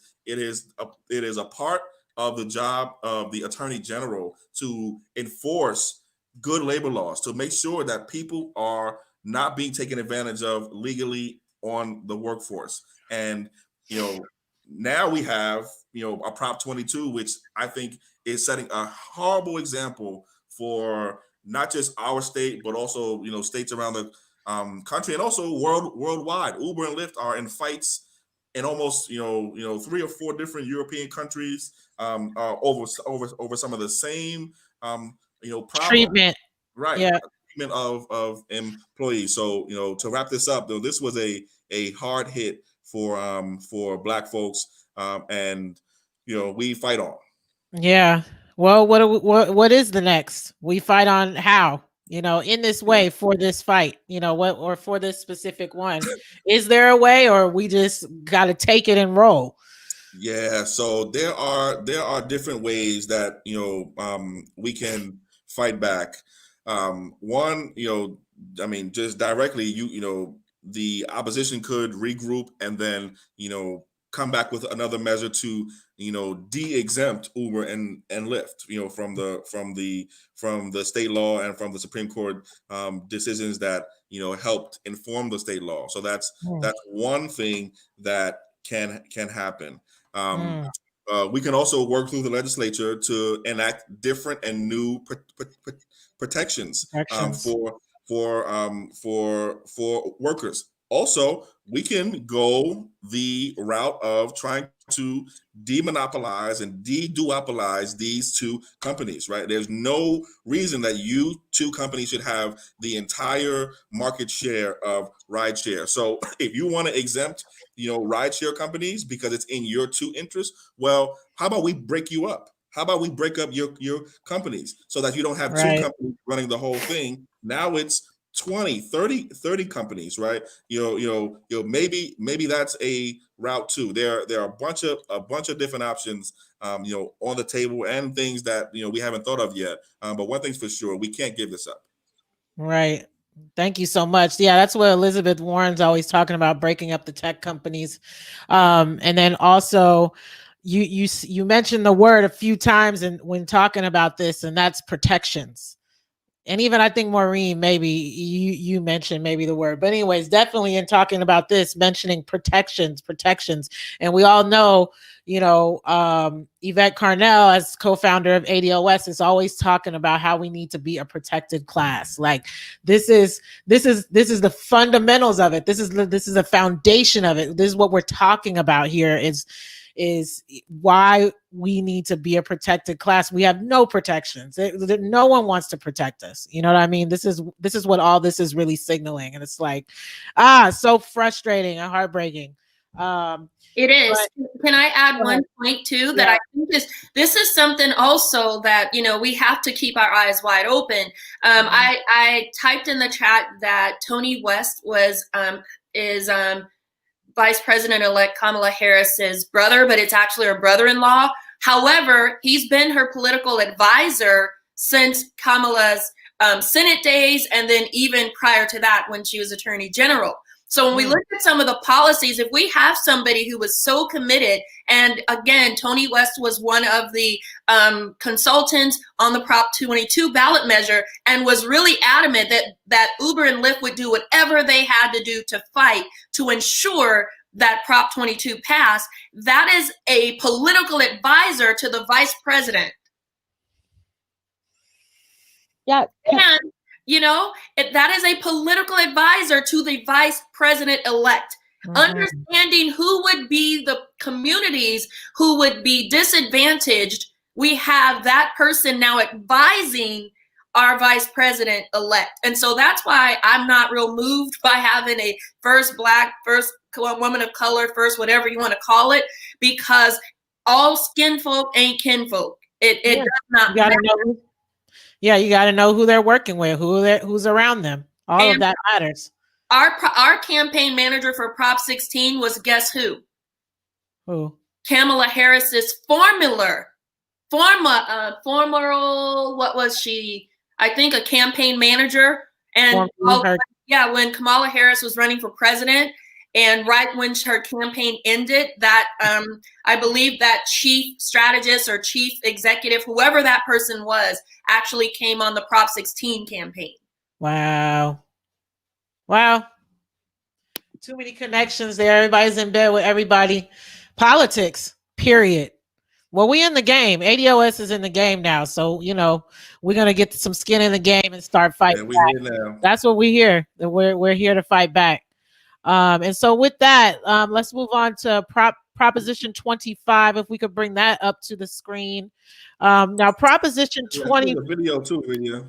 a part of the job of the Attorney General to enforce good labor laws, to make sure that people are not being taken advantage of legally on the workforce. And now we have a Prop 22, which I think is setting a horrible example for not just our state, but also states around the country, and also worldwide. Uber and Lyft are in fights in almost 3 or 4 different European countries over some of the same problems. Treatment, right? Yeah. Treatment of employees. So to wrap this up, though, this was a hard hit for Black folks, and we fight on. Yeah. Well, what is the next? We fight on how? In this way, for this fight, or for this specific one. Is there a way, or we just got to take it and roll? Yeah, so there are different ways that we can fight back. One, I mean, just directly, the opposition could regroup and then, come back with another measure to, de-exempt Uber and Lyft, from the state law and from the Supreme Court decisions that, helped inform the state law. So that's one thing that can happen. We can also work through the legislature to enact different and new protections for workers. Also, we can go the route of trying to demonopolize and de-duopolize these two companies, right? There's no reason that you two companies should have the entire market share of rideshare. So if you want to exempt, rideshare companies because it's in your two interests, well, how about we break you up? How about we break up your companies so that you don't have two companies running the whole thing? Now it's 20, 30 companies, right? Maybe that's a route too. There are a bunch of different options, on the table, and things that, we haven't thought of yet. But one thing's for sure, we can't give this up. Right. Thank you so much. Yeah, that's what Elizabeth Warren's always talking about, breaking up the tech companies. And then also, you mentioned the word a few times and when talking about this, and that's protections. And even I think Maureen, maybe you mentioned maybe the word, but anyways, definitely in talking about this, mentioning protections. And we all know, Yvette Carnell, as co-founder of ADOS, is always talking about how we need to be a protected class. Like this is the fundamentals of it. This is the foundation of it. This is what we're talking about here is why we need to be a protected class. We have no protections. No one wants to protect us. You know what I mean? This is what all this is really signaling. And it's like, so frustrating and heartbreaking. It is. Can I add one point too that I think this is something also that, we have to keep our eyes wide open. I typed in the chat that Tony West is Vice President-elect Kamala Harris's brother, but it's actually her brother-in-law. However, he's been her political advisor since Kamala's Senate days, and then even prior to that when she was Attorney General. So when we look at some of the policies, if we have somebody who was so committed, and again, Tony West was one of the consultants on the Prop 22 ballot measure and was really adamant that Uber and Lyft would do whatever they had to do to fight to ensure that Prop 22 passed. That is a political advisor to the vice president. Yeah. And that is a political advisor to the vice president-elect. Understanding who would be the communities who would be disadvantaged, we have that person now advising our vice president-elect. And so that's why I'm not real moved by having a first Black, first woman of color, first whatever you want to call it, because all skin folk ain't kinfolk. It does not matter. Yeah, you got to know who they're working with, who's around them. All of that matters. Our campaign manager for Prop 16 was, guess who? Who? Kamala Harris's former, what was she? I think a campaign manager. And when Kamala Harris was running for president, and right when her campaign ended, that I believe that chief strategist or chief executive, whoever that person was, actually came on the Prop 16 campaign. Wow. Too many connections there. Everybody's in bed with everybody. Politics, period. Well, we in the game. ADOS is in the game now. So, we're going to get some skin in the game and start fighting back. That's what we hear. We're here to fight back. And so with that, let's move on to Proposition 25. If we could bring that up to the screen. Now, Proposition 20. There's a video too.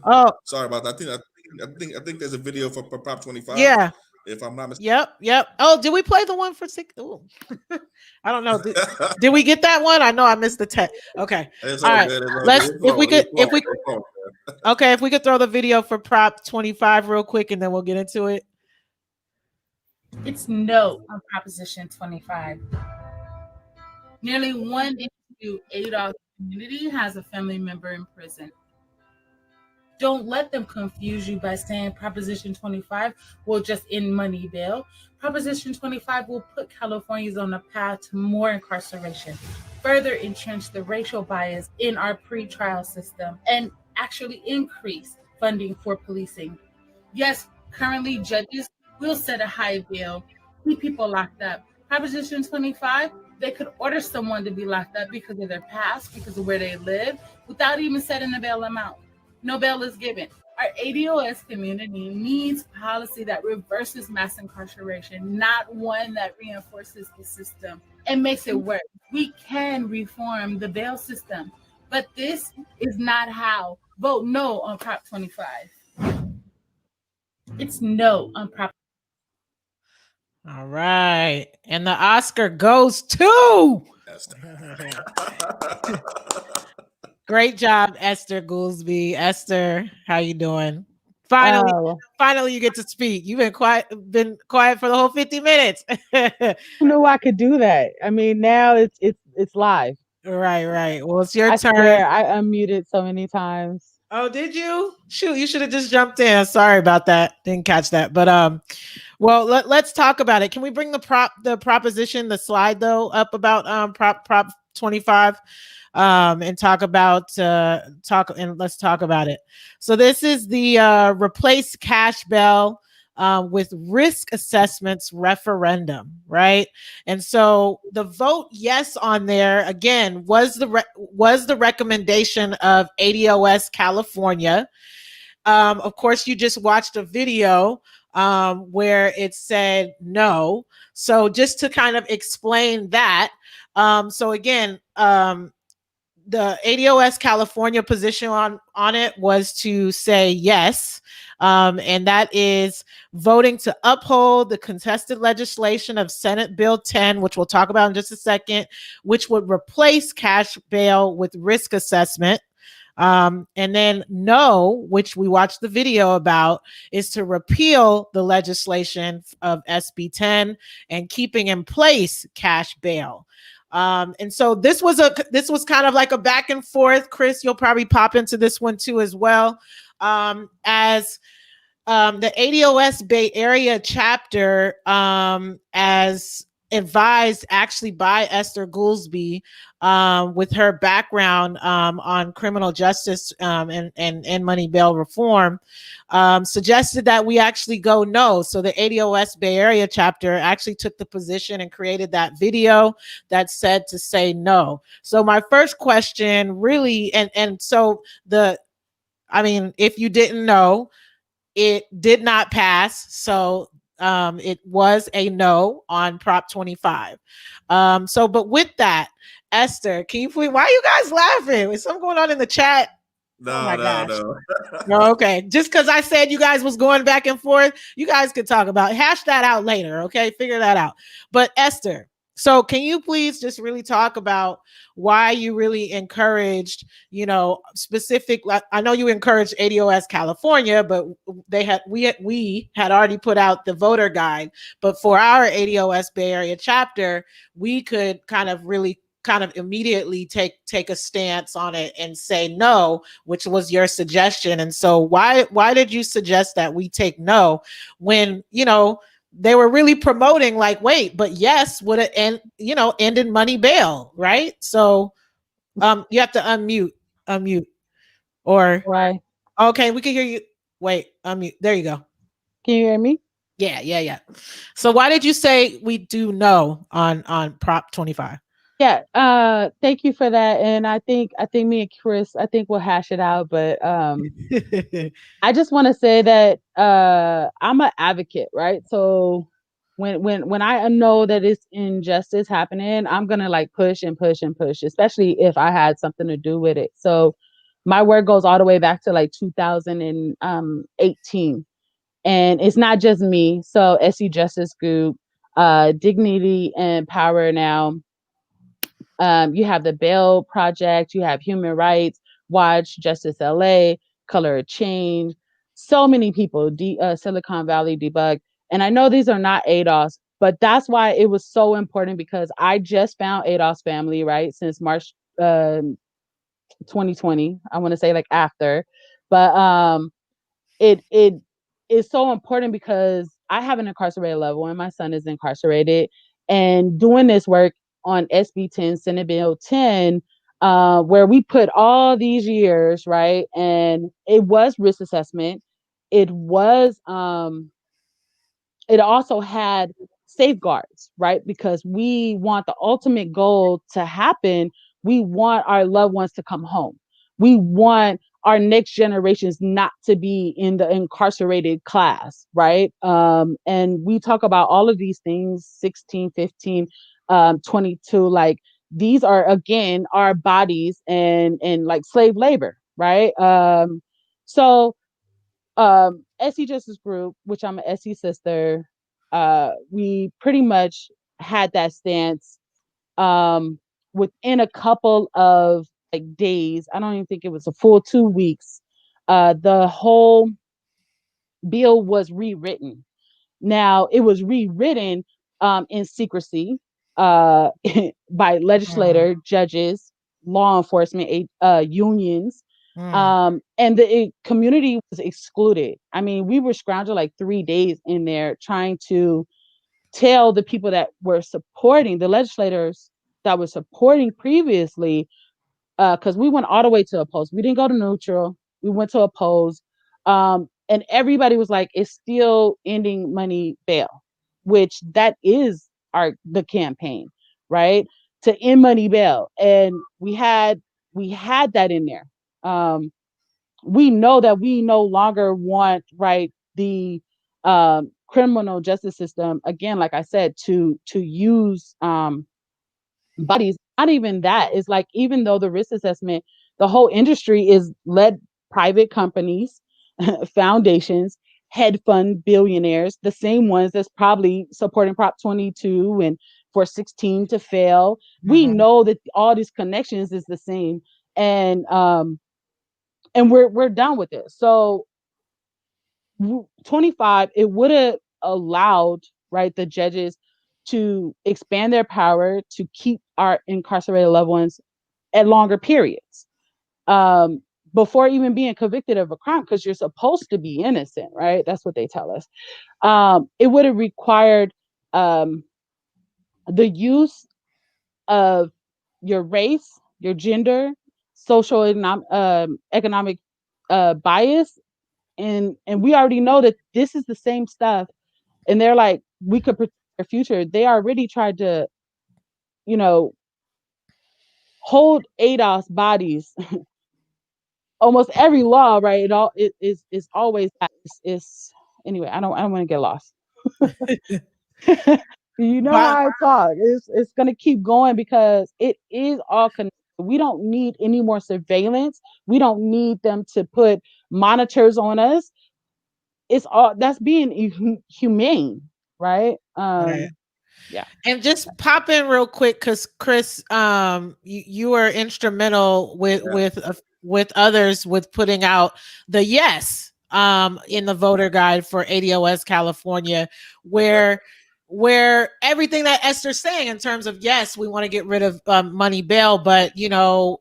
Oh, sorry about that. I think there's a video for Prop 25. Yeah. If I'm not mistaken. Yep. Oh, did we play the one for 6? Oh, I don't know. Did we get that one? I know I missed the text. Okay. All right. If we could throw the video for Prop 25 real quick, and then we'll get into it. Its note on Proposition 25. Nearly 1 in 2 ADOS community has a family member in prison. Don't let them confuse you by saying Proposition 25 will just end money bail. Proposition 25 will put Californians on a path to more incarceration, further entrench the racial bias in our pretrial system, and actually increase funding for policing. Yes, currently judges will set a high bail, keep people locked up. Proposition 25, they could order someone to be locked up because of their past, because of where they live, without even setting a bail amount. No bail is given. Our ADOS community needs policy that reverses mass incarceration, not one that reinforces the system and makes it work. We can reform the bail system, but this is not how. Vote no on Prop 25. It's no on Prop. All right. And the Oscar goes to great job, Esther Goolsby. Esther, how you doing? Finally you get to speak. You've been quiet for the whole 50 minutes. I knew I could do that. I mean, now it's live. Right. Well, it's your turn. Swear, I unmuted so many times. Oh, did you? Shoot, you should have just jumped in. Sorry about that. Didn't catch that. But well, let's talk about it. Can we bring the proposition, the slide though, up about Prop 25? And let's talk about it. So this is the replace cash bail with risk assessments referendum, right? And so the vote yes on there again was the recommendation of ADOS California. Of course, you just watched a video where it said no. So just to kind of explain that, so again, the ADOS California position on it was to say yes. And that is voting to uphold the contested legislation of Senate Bill 10, which we'll talk about in just a second, which would replace cash bail with risk assessment. And then no, which we watched the video about, is to repeal the legislation of SB 10 and keeping in place cash bail. And so this was kind of like a back and forth. Chris, you'll probably pop into this one too as well. As the ADOS Bay Area chapter, as advised actually by Esther Goolsby, with her background on criminal justice and money bail reform, suggested that we actually go no. So the ADOS Bay Area chapter actually took the position and created that video that said to say no. So my first question really, if you didn't know, it did not pass. So it was a no on Prop 25. But with that, Esther, can you please, why are you guys laughing? Is something going on in the chat? No. No, okay. Just because I said you guys was going back and forth, you guys could talk about it. Hash that out later, okay? Figure that out. But Esther, so can you please just really talk about why you really encouraged, specific, I know you encouraged ADOS California, but we had already put out the voter guide, but for our ADOS Bay Area chapter, we could kind of immediately take a stance on it and say no, which was your suggestion. And so why did you suggest that we take no when, they were really promoting like, wait, but yes would have ended money bail, right? So you have to unmute or why? Okay, we can hear you. Wait, unmute. There you go. Can you hear me? Yeah. So why did you say we do no on Prop 25? Yeah, thank you for that. And I think me and Chris, we'll hash it out. But I just want to say that I'm an advocate, right? So when I know that it's injustice happening, I'm gonna like push and push and push, especially if I had something to do with it. So my work goes all the way back to like 2018, and it's not just me. So SC Justice Group, Dignity and Power Now. You have the Bail Project, you have Human Rights Watch, Justice LA, Color of Change, so many people, Silicon Valley Debug. And I know these are not ADOS, but that's why it was so important, because I just found ADOS family, right, since March 2020. I want to say like after. But it is so important because I have an incarcerated loved one. My son is incarcerated, and doing this work on SB 10, Senate Bill 10, where we put all these years, right? And it was risk assessment. It was it also had safeguards, right? Because we want the ultimate goal to happen. We want our loved ones to come home. We want our next generations not to be in the incarcerated class, right? And we talk about all of these things 16, 15, 22, like these are again our bodies and like slave labor, right? So SE Justice Group, which I'm an SE sister, we pretty much had that stance within a couple of like days. I don't even think it was a full 2 weeks. The whole bill was rewritten. Now it was rewritten in secrecy by legislator, judges, law enforcement, unions, and the community was excluded. I mean, we were scrounging like 3 days in there trying to tell the people that were supporting the legislators that were supporting previously, because we went all the way to oppose. We didn't go to neutral. We went to oppose. And everybody was like, it's still ending money bail, which that is the campaign, right? To end money bail. And we had that in there. We know that we no longer want, right, the criminal justice system, again, like I said, to use bodies. Not even that. It's like, even though the risk assessment, the whole industry is led private companies, foundations, hedge fund billionaires, the same ones that's probably supporting Prop 22 and for 16 to fail. We know that all these connections is the same, and we're done with it. So 25, it would have allowed, right, the judges to expand their power to keep our incarcerated loved ones at longer periods, before even being convicted of a crime, because you're supposed to be innocent, right? That's what they tell us. It would have required the use of your race, your gender, social economic bias, and we already know that this is the same stuff. And they're like, we could protect their future. They already tried to, you know, hold ADOS bodies. Almost every law, right? It is always that. It's anyway. I don't want to get lost. You know But how I talk. It's gonna keep going because it is all connected. We don't need any more surveillance. We don't need them to put monitors on us. It's all that's being humane, right? right. Yeah. And just pop in real quick, because Chris, you were instrumental with others with putting out the yes in the voter guide for ADOS California, where everything that Esther's saying in terms of, yes, we want to get rid of money bail, but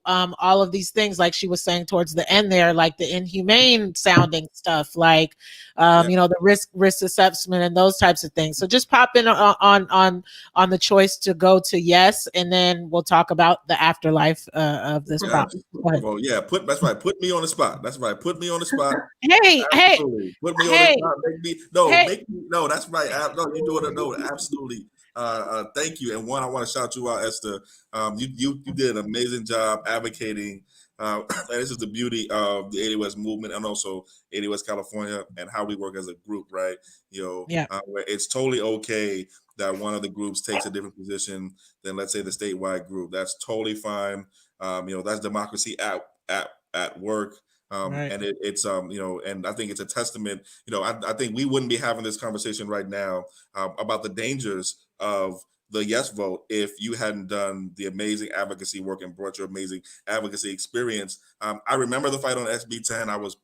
all of these things, like she was saying towards the end there, like the inhumane sounding stuff, like the risk assessment and those types of things. So just pop in on the choice to go to yes, and then we'll talk about the afterlife of this problem. Well, yeah, that's right. Put me on the spot. That's right. Put me on the spot. Hey, absolutely. Put me on the spot. Make me. No, that's right. No, you do it. No, absolutely. Thank you. And one, I want to shout you out, Esther. You did an amazing job advocating. And this is the beauty of the ADOS movement, and also ADOS California, and how we work as a group, right? Where it's totally okay that one of the groups takes a different position than, let's say, the statewide group. That's totally fine. That's democracy at work. Right. And it's and I think it's a testament. I think we wouldn't be having this conversation right now about the dangers of the yes vote if you hadn't done the amazing advocacy work and brought your amazing advocacy experience. I remember the fight on SB 10. I was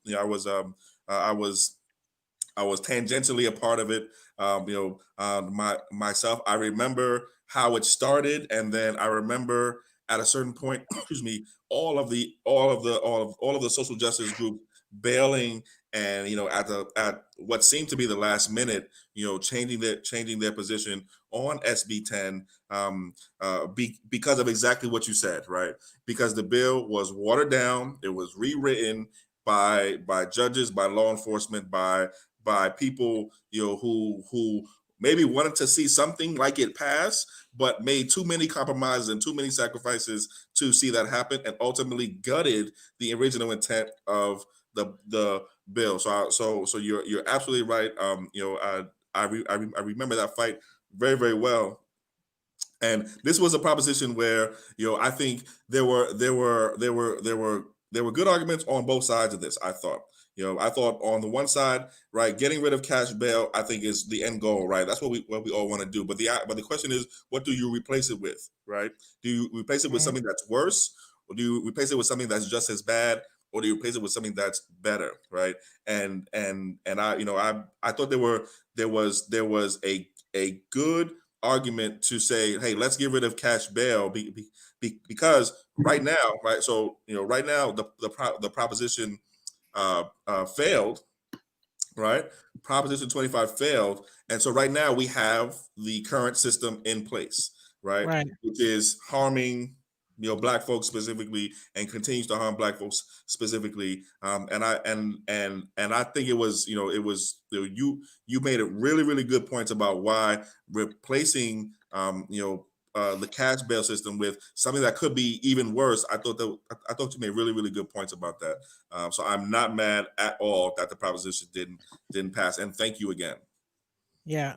tangentially a part of it. Myself, I remember how it started, and then I remember at a certain point, excuse me, all of the social justice groups bailing and at what seemed to be the last minute, changing their position on SB 10 because of exactly what you said, right? Because the bill was watered down, it was rewritten by judges, by law enforcement, by people who maybe wanted to see something like it pass, but made too many compromises and too many sacrifices to see that happen, and ultimately gutted the original intent of the bill. So you're absolutely right. I remember that fight very, very well. And this was a proposition where I think there were good arguments on both sides of this. I thought on the one side, right, getting rid of cash bail, I think is the end goal, right? That's what we all want to do. But the question is, what do you replace it with, right? Do you replace it with something that's worse, or do you replace it with something that's just as bad, or do you replace it with something that's better, right? And I thought there was a good argument to say, hey, let's get rid of cash bail because right now, right? So right now the proposition failed, right? Proposition 25 failed, and so right now we have the current system in place, right? Which is harming Black folks specifically, and continues to harm Black folks specifically. And I think it was you made a really, really good points about why replacing the cash bail system with something that could be even worse. I thought you made really, really good points about that. So I'm not mad at all that the proposition didn't pass, and thank you again. Yeah.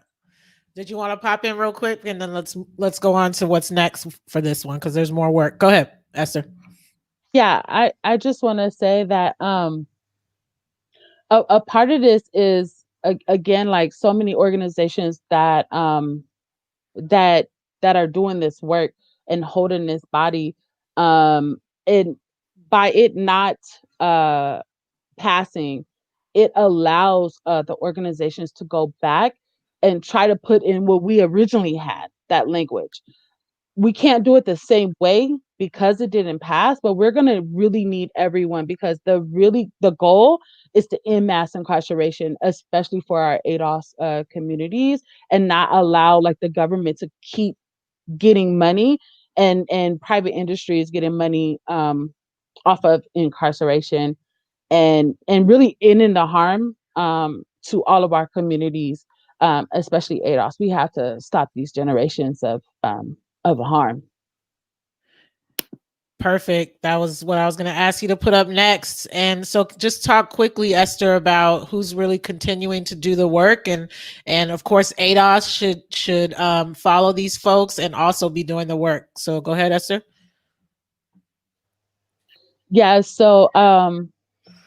Did you want to pop in real quick, and then let's go on to what's next for this one, because there's more work. Go ahead, Esther. Yeah, I just want to say that a part of this is again, like so many organizations that that are doing this work and holding this body, and by it not passing, it allows the organizations to go back and try to put in what we originally had, that language. We can't do it the same way because it didn't pass, but we're going to really need everyone, because the goal is to end mass incarceration, especially for our ADOS communities, and not allow like the government to keep getting money and private industries getting money off of incarceration, and really ending the harm to all of our communities, especially ADOS. We have to stop these generations of harm. Perfect. That was what I was going to ask you to put up next. And so just talk quickly, Esther, about who's really continuing to do the work. And of course, ADOS should follow these folks and also be doing the work. So go ahead, Esther. Yeah. So, I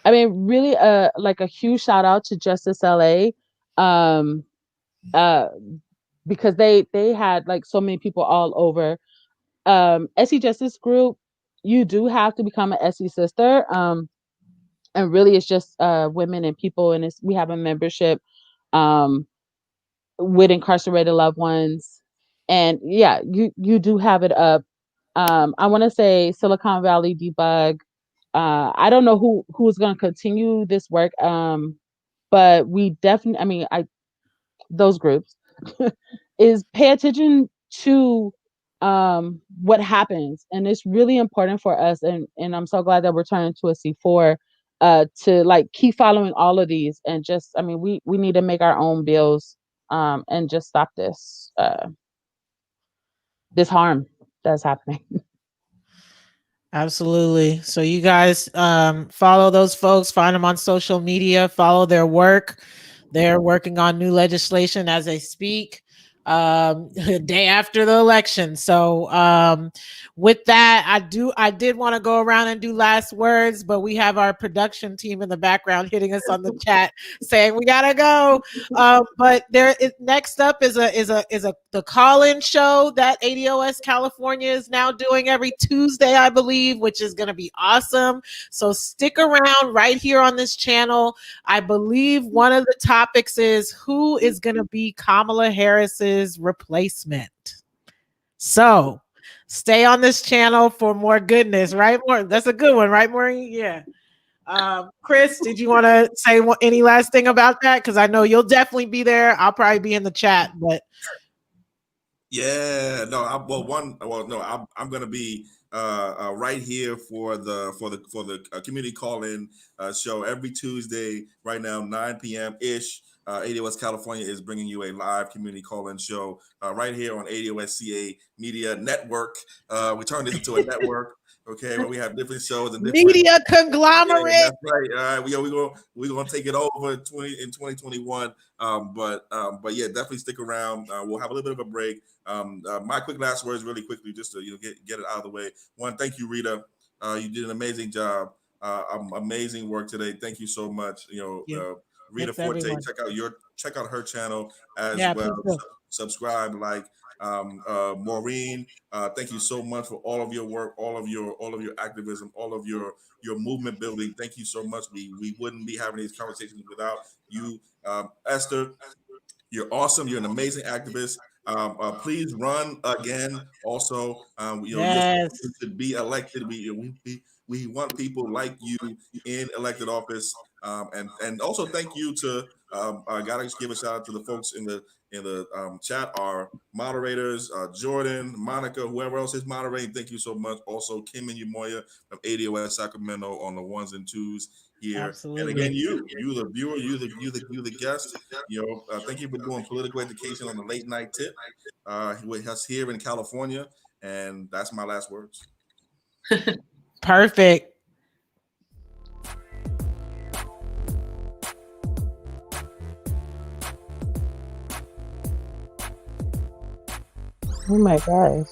mean, really, like a huge shout out to Justice LA, because they had like so many people all over. SE Justice Group, you do have to become an SE sister. And really it's just women and people, and we have a membership with incarcerated loved ones. And yeah, you do have it up. I want to say Silicon Valley Debug. I don't know who's going to continue this work, but we definitely, I mean, those groups is pay attention to what happens, and it's really important for us, and I'm so glad that we're turning to a C4 to like keep following all of these, and just, I mean, we need to make our own bills and just stop this this harm that's happening. Absolutely. So you guys follow those folks, find them on social media, follow their work. They're working on new legislation as they speak, day after the election. So with that, I did want to go around and do last words, but we have our production team in the background hitting us on the chat saying we gotta go. But next up is the call-in show that ADOS California is now doing every Tuesday, I believe, which is going to be awesome. So stick around right here on this channel. I believe one of the topics is who is going to be Kamala Harris's replacement. So stay on this channel for more goodness, right? That's a good one, right, Maureen? Yeah. Chris, did you want to say any last thing about that? Because I know you'll definitely be there. I'll probably be in the chat, but yeah, no, I'm gonna be right here for the community call-in show every Tuesday right now, 9 p.m. ish. ADOS California is bringing you a live community call-in show right here on ADOSCA Media Network. We turned this into a network, okay, where we have different shows and different media conglomerate. Yeah, that's right. We're gonna take it over in 2021. But yeah, definitely stick around. We'll have a little bit of a break. My quick last words, really quickly, just to get it out of the way. One, thank you, Rita. You did an amazing job. Amazing work today. Thank you so much. Rita Thanks, Forte. everyone. Check out her channel as Yeah, well. please do. Subscribe, like. Maureen, thank you so much for all of your work, all of your activism, all of your movement building. Thank you so much. We wouldn't be having these conversations without you. Esther, you're awesome. You're an amazing activist. Please run again. Also, Yes. you should be elected. We want people like you in elected office. And also thank you to I gotta give a shout out to the folks in the chat, our moderators, Jordan, Monica, whoever else is moderating. Thank you so much. Also, Kim and Umoya from ADOS Sacramento on the ones and twos here. Absolutely. And again, you the viewer, you the guest. Thank you for doing political education on the late night tip with us here in California. And that's my last words. Perfect. Oh my gosh.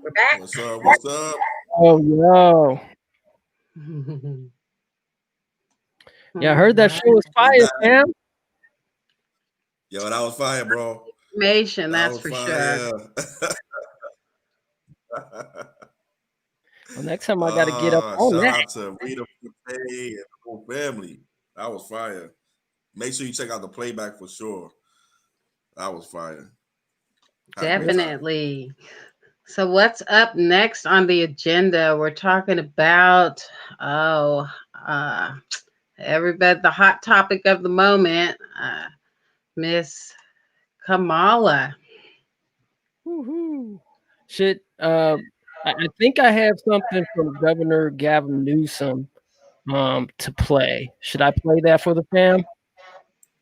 We're back. What's up? What's up? Oh, yo. Yeah, I heard that show was fire, Sam. Yo, that was fire, bro. Information, That that's was for fire. Well, next time I got to get up on Shout that. out to Rita Forte and the whole family. That was fire. Make sure you check out the playback for sure. That was fire. Definitely. So what's up next on the agenda? We're talking about everybody, the hot topic of the moment, Miss Kamala. Woohoo. Should I think I have something from Governor Gavin Newsom to play. Should I play that for the fam?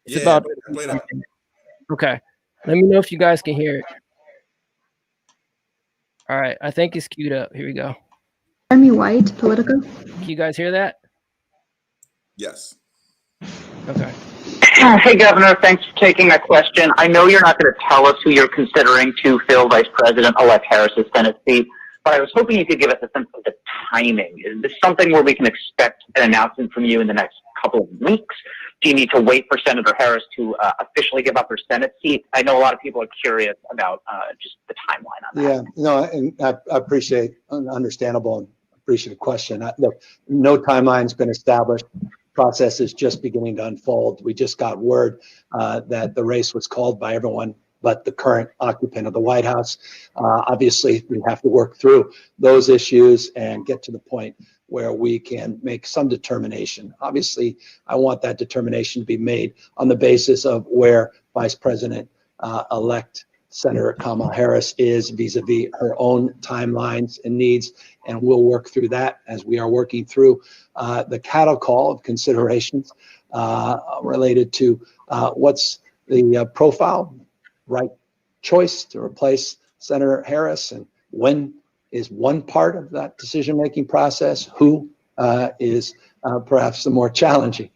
It's about play that. Okay. Let me know if you guys can hear it. All right, I think it's queued up. Here we go. Army White, Politico. Can you guys hear that? Yes. Okay. Hey, Governor, thanks for taking my question. I know you're not going to tell us who you're considering to fill Vice President-elect Harris's Senate seat, but I was hoping you could give us a sense of the timing. Is this something where we can expect an announcement from you in the next couple of weeks? Do you need to wait for Senator Harris to officially give up her Senate seat? I know a lot of people are curious about just the timeline on that. Yeah, no, and I appreciate an understandable and appreciative question. Look, no timeline's been established. Process is just beginning to unfold. We just got word that the race was called by everyone but the current occupant of the White House. Obviously, we have to work through those issues and get to the point where we can make some determination. Obviously, I want that determination to be made on the basis of where Vice President-elect Senator Kamala Harris is vis-a-vis her own timelines and needs, and we'll work through that as we are working through the cattle call of considerations related to what's the profile, right choice to replace Senator Harris, and when is one part of that decision-making process, who is perhaps the more challenging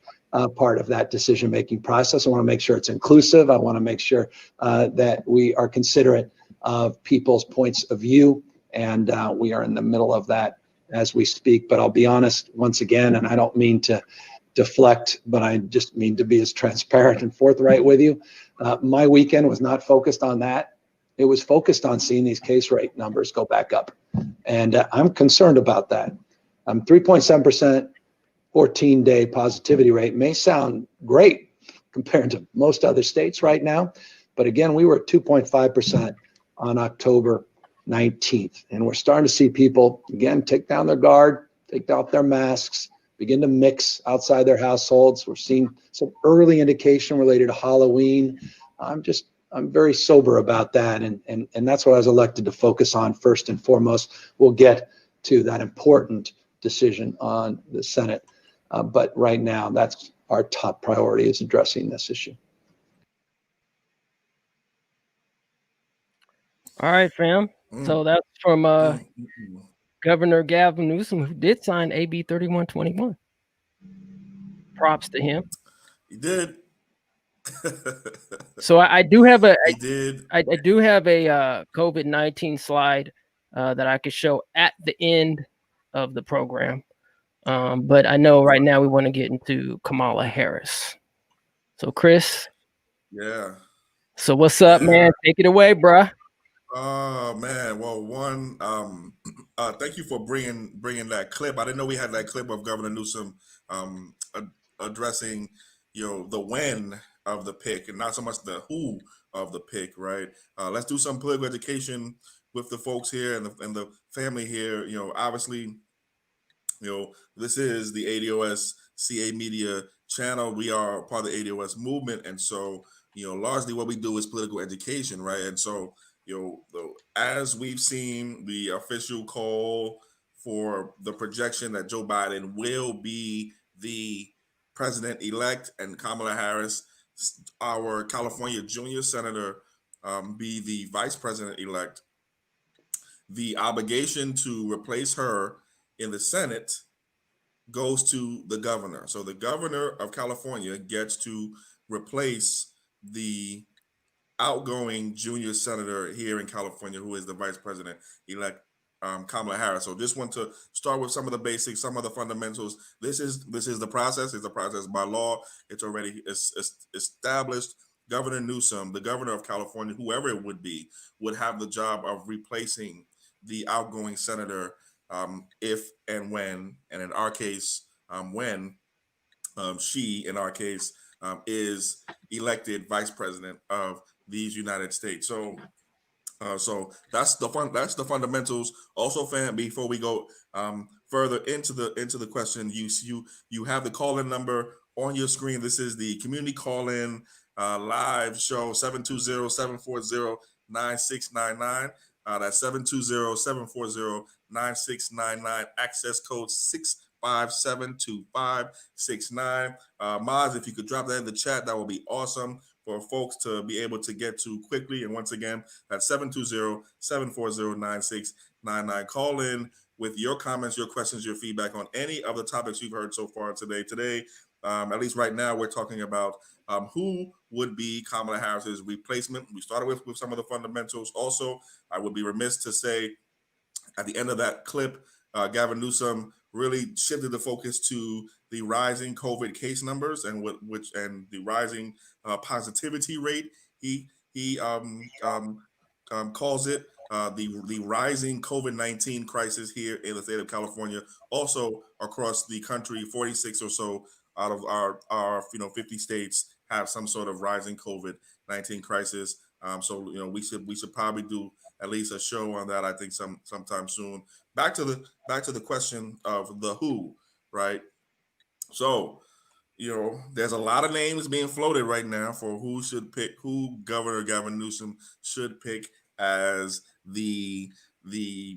part of that decision-making process. I want to make sure it's inclusive. I want to make sure that we are considerate of people's points of view, and we are in the middle of that as we speak. But I'll be honest once again, and I don't mean to deflect, but I just mean to be as transparent and forthright with you. My weekend was not focused on that. It was focused on seeing these case rate numbers go back up. And I'm concerned about that. 3.7%, 14-day positivity rate may sound great compared to most other states right now. But again, we were at 2.5% on October 19th. And we're starting to see people, again, take down their guard, take off their masks, begin to mix outside their households. We're seeing some early indication related to Halloween. I'm very sober about that. And that's what I was elected to focus on first and foremost. We'll get to that important decision on the Senate. But right now, that's our top priority, is addressing this issue. All right, fam. So that's from Governor Gavin Newsom, who did sign AB 3121. Props to him. He did. So I do have a He did. I do have a COVID-19 slide that I could show at the end of the program. But I know right now we want to get into Kamala Harris. So Chris. Yeah. So what's up, man? Take it away, bruh. Oh man, well, one, thank you for bringing that clip. I didn't know we had that clip of Governor Newsom addressing, the when of the pick and not so much the who of the pick, right? Let's do some political education with the folks here and the family here. Obviously, this is the ADOS CA Media channel. We are part of the ADOS movement, and so largely what we do is political education, right? And so as we've seen the official call for the projection that Joe Biden will be the president-elect and Kamala Harris, our California junior senator, be the vice president-elect, the obligation to replace her in the Senate goes to the governor. So the governor of California gets to replace the outgoing junior senator here in California, who is the vice president-elect Kamala Harris. So just want to start with some of the basics, some of the fundamentals. This is the process. It's a process by law. It's already established. Governor Newsom, the governor of California, whoever it would be, would have the job of replacing the outgoing senator if and when, and in our case, when she, in our case, is elected vice president of these United States. So that's the fundamentals. Also, fam, before we go further into the question, you have the call-in number on your screen. This is the community call-in live show, 720-740-9699. That's 720-740-9699. Access code 6572569. Maz, if you could drop that in the chat, that would be awesome for folks to be able to get to quickly. And once again, that's 720-740-9699. Call in with your comments, your questions, your feedback on any of the topics you've heard so far today. Today, at least right now, we're talking about who would be Kamala Harris's replacement. We started with some of the fundamentals. Also, I would be remiss to say at the end of that clip, Gavin Newsom really shifted the focus to the rising COVID case numbers and the rising positivity rate. He calls it the rising COVID-19 crisis here in the state of California. Also across the country, 46 or so out of our 50 states have some sort of rising COVID-19 crisis. So we should probably do at least a show on that, I think sometime soon. Back to the question of the who, right? So, there's a lot of names being floated right now for who Governor Gavin Newsom should pick as the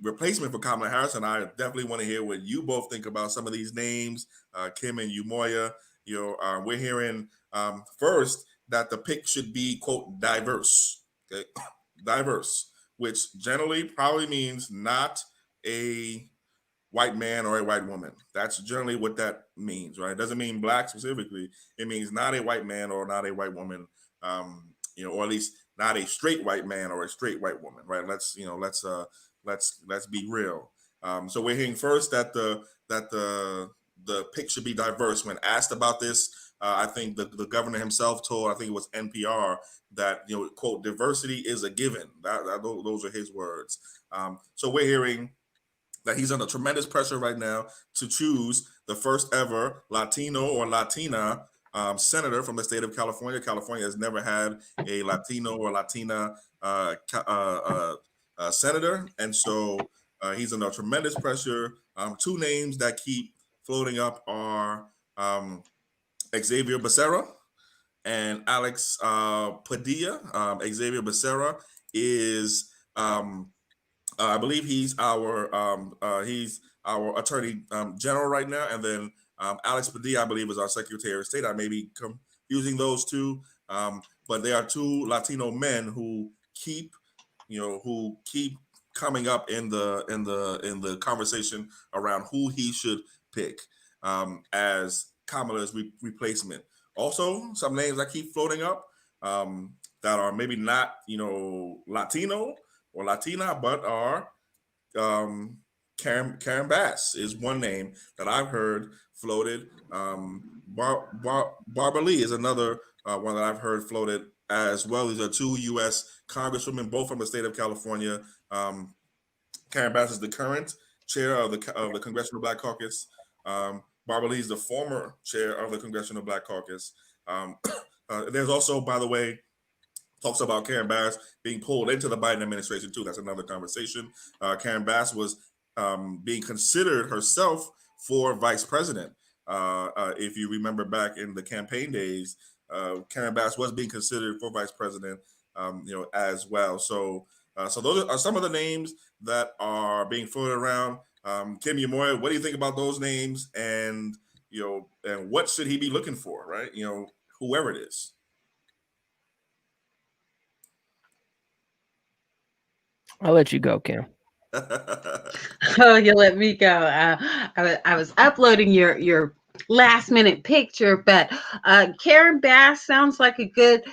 replacement for Kamala Harris. And I definitely want to hear what you both think about some of these names, Kim and Umoya. We're hearing first that the pick should be, quote, diverse. Okay, diverse, which generally probably means not a white man or a white woman. That's generally what that means, right? It doesn't mean black specifically. It means not a white man or not a white woman, or at least not a straight white man or a straight white woman, right? Let's be real. So we're hearing first that the pick should be diverse. When asked about this, I think the governor himself told, I think it was NPR, that quote, diversity is a given. Those are his words. So we're hearing that he's under tremendous pressure right now to choose the first ever Latino or Latina senator from the state of California. California has never had a Latino or Latina senator, and so he's under tremendous pressure. Two names that keep floating up are Xavier Becerra and Alex Padilla. Xavier Becerra is I believe he's our attorney general right now, and then Alex Padilla, I believe, is our Secretary of State. I may be confusing those two, but they are two Latino men who keep coming up in the conversation around who he should pick as Kamala's replacement. Also, some names that keep floating up that are maybe not Latino or Latina, but are Karen Bass is one name that I've heard floated. Barbara Lee is another one that I've heard floated as well. These are two U.S. congresswomen, both from the state of California. Karen Bass is the current chair of the Congressional Black Caucus. Barbara Lee is the former chair of the Congressional Black Caucus. There's also, by the way, talks about Karen Bass being pulled into the Biden administration too. That's another conversation. Karen Bass was being considered herself for vice president. If you remember back in the campaign days, Karen Bass was being considered for vice president, as well. So those are some of the names that are being floated around. Kim Umoya, what do you think about those names? And and what should he be looking for, right? Whoever it is. I'll let you go, Kim. Oh, you let me go. I was uploading your last minute picture, but Karen Bass sounds like a good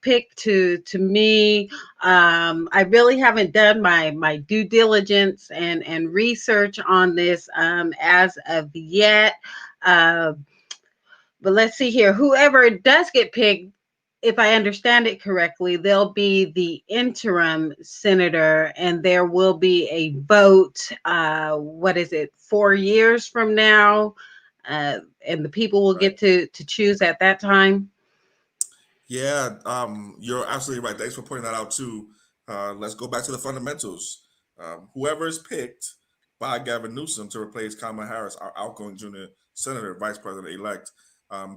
pick to me. I really haven't done my due diligence and research on this as of yet. Uh, but let's see here. Whoever does get picked, if I understand it correctly, they'll be the interim senator, and there will be a vote. What is it? 4 years from now, and the people will get to choose at that time. Yeah, you're absolutely right. Thanks for pointing that out too. Let's go back to the fundamentals. Whoever is picked by Gavin Newsom to replace Kamala Harris, our outgoing junior senator, vice president elect,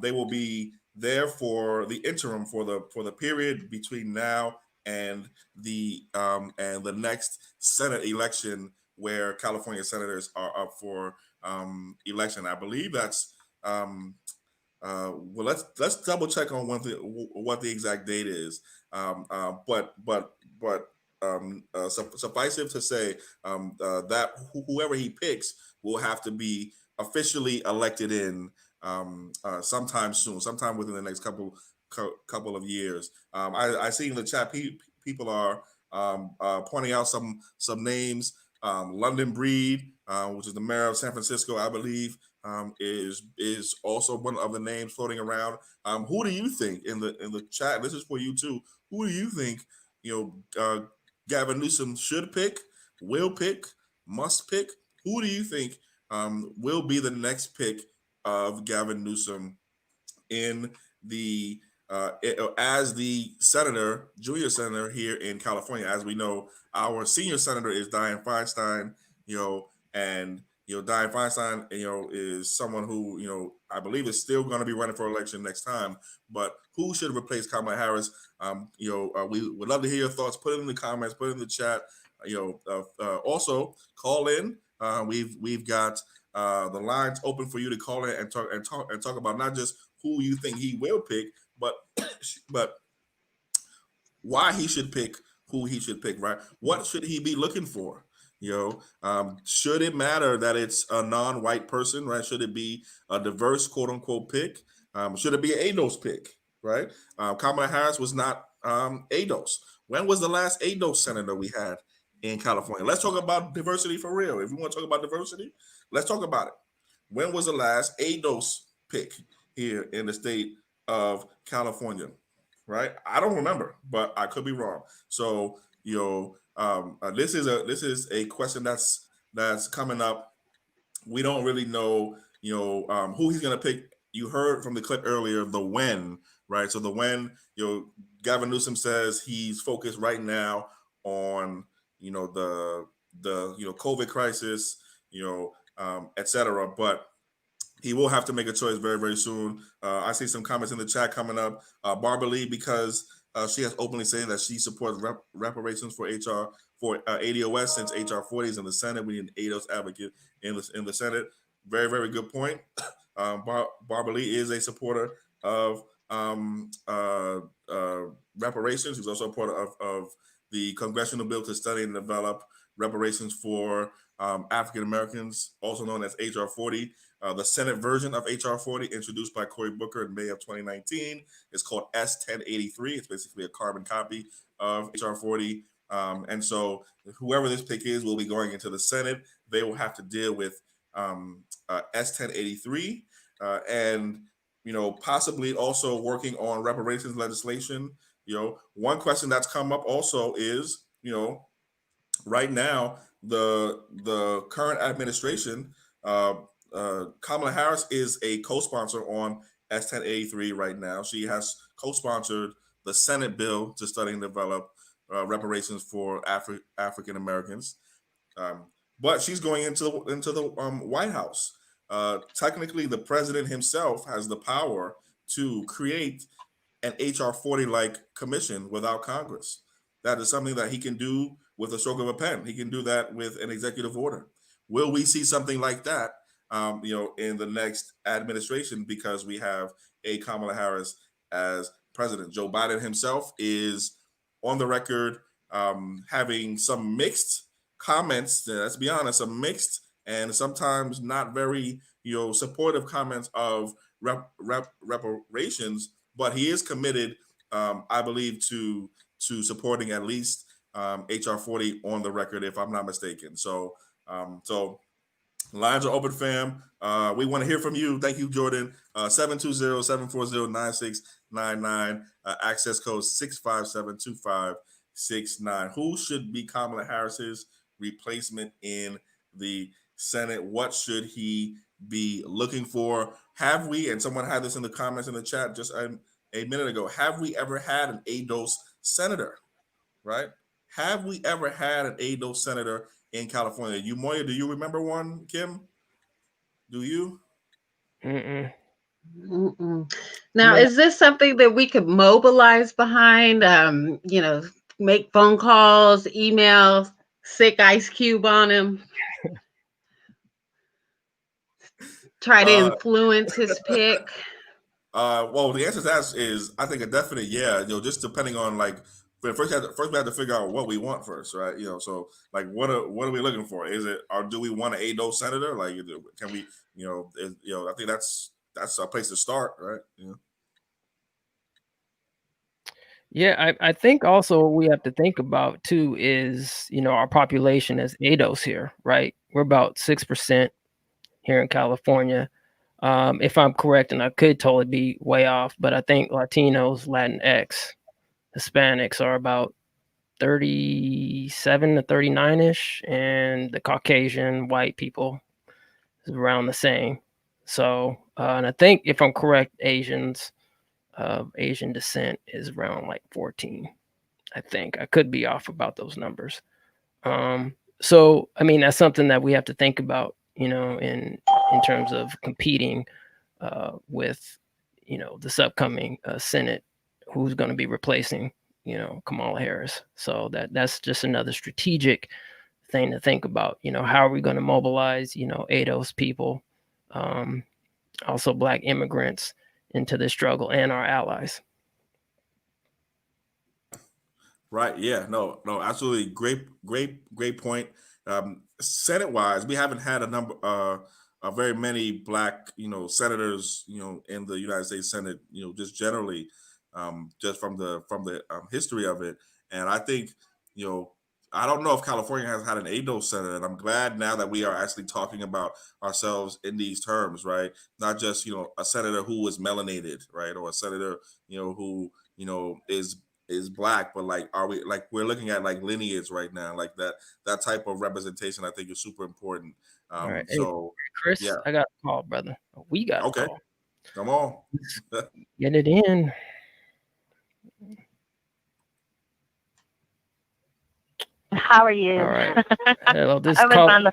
they will be there for the interim for the period between now and the next Senate election, where California senators are up for election. I believe that's well, let's double check on what the exact date is. But suffice it to say that whoever he picks will have to be officially elected in sometime soon, sometime within the next couple of years. I see in the chat people are pointing out some names. London Breed, which is the mayor of San Francisco, I believe, is also one of the names floating around. Who do you think in the chat? This is for you too. Who do you think Gavin Newsom should pick, will pick, must pick? Who do you think will be the next pick of Gavin Newsom in the as the senator, junior senator here in California? As we know, our senior senator is Dianne Feinstein, and Dianne Feinstein, is someone who, I believe is still going to be running for election next time. But who should replace Kamala Harris? We would love to hear your thoughts. Put it in the comments, put it in the chat. Also call in. We've got the lines open for you to call in and talk about not just who you think he will pick, but why he should pick who he should pick, right? What should he be looking for? Should it matter that it's a non-white person, right? Should it be a diverse, quote unquote, pick? Should it be an ADOS pick, right? Kamala Harris was not ADOS. When was the last ADOS senator we had in California? Let's talk about diversity for real. If we want to talk about diversity, let's talk about it. When was the last ADOS pick here in the state of California? Right? I don't remember, but I could be wrong. So, this is a question that's coming up. We don't really know, who he's going to pick. You heard from the clip earlier the when, right? So the when, Gavin Newsom says he's focused right now on, the COVID crisis, et cetera. But he will have to make a choice very, very soon. I see some comments in the chat coming up. Barbara Lee, because she has openly saying that she supports reparations for ADOS since HR 40 is in the Senate. We need an ADOS advocate in the Senate. Very, very good point. Barbara Lee is a supporter of reparations. She's also a supporter of the congressional bill to study and develop reparations for African Americans, also known as HR 40. The Senate version of HR 40, introduced by Cory Booker in May of 2019, is called S-1083. It's basically a carbon copy of HR 40. And so whoever this pick is will be going into the Senate. They will have to deal with S-1083 and, possibly also working on reparations legislation. One question that's come up also is, right now, the current administration, Kamala Harris is a co-sponsor on S-1083 right now. She has co-sponsored the Senate bill to study and develop reparations for African Americans. But she's going into the White House. Technically, the president himself has the power to create an HR 40-like commission without Congress. That is something that he can do with a stroke of a pen. He can do that with an executive order. Will we see something like that, in the next administration, because we have a Kamala Harris as president? Joe Biden himself is on the record having some mixed comments, let's be honest, some mixed and sometimes not very, supportive comments of reparations, but he is committed, I believe, to supporting at least HR 40 on the record, if I'm not mistaken. So lines are open, fam. We want to hear from you. Thank you, Jordan. 720-740-9699. Access code 6572569. Who should be Kamala Harris's replacement in the Senate? What should he be looking for? Have we, and someone had this in the comments in the chat just a minute ago, have we ever had an ADOS senator, right? Have we ever had an ADOS senator in California? Moya, do you remember one? Kim, do you? Mm-mm. Now, is this something that we could mobilize behind? Make phone calls, emails, sick Ice Cube on him, try to influence his pick. Well, the answer to that is, I think, a definite yeah. Just depending on, like, first we have to figure out what we want first, right? So like, what are we looking for? Is it, or do we want an ADO senator? Like, can we, I think that's a place to start, right? Yeah, I think also we have to think about too is, our population as ADOS here, right? We're about 6% here in California. If I'm correct, and I could totally be way off, but I think Latinos, Latinx, Hispanics are about 37 to 39-ish, and the Caucasian white people is around the same. So, and I think if I'm correct, Asians of Asian descent is around like 14. I think I could be off about those numbers. So, I mean, that's something that we have to think about, in terms of competing with, this upcoming Senate, who's going to be replacing, Kamala Harris. So that's just another strategic thing to think about. How are we going to mobilize, ADOS people, also Black immigrants into this struggle, and our allies. Right. Yeah. No, absolutely. Great point. Senate wise, we haven't had very many Black, senators, in the United States Senate, just generally, just from the history of it. And I think, I don't know if California has had an ADO senator, and I'm glad now that we are actually talking about ourselves in these terms, right? Not just, a senator who is melanated, right? Or a senator, who, is Black, but like, are we, like, we're looking at like lineage right now, like that type of representation, I think, is super important. All right. So hey, Chris, yeah, I got a call, brother. We got a call. Come on. Get it in. How are you? All right. Hello, this I was on the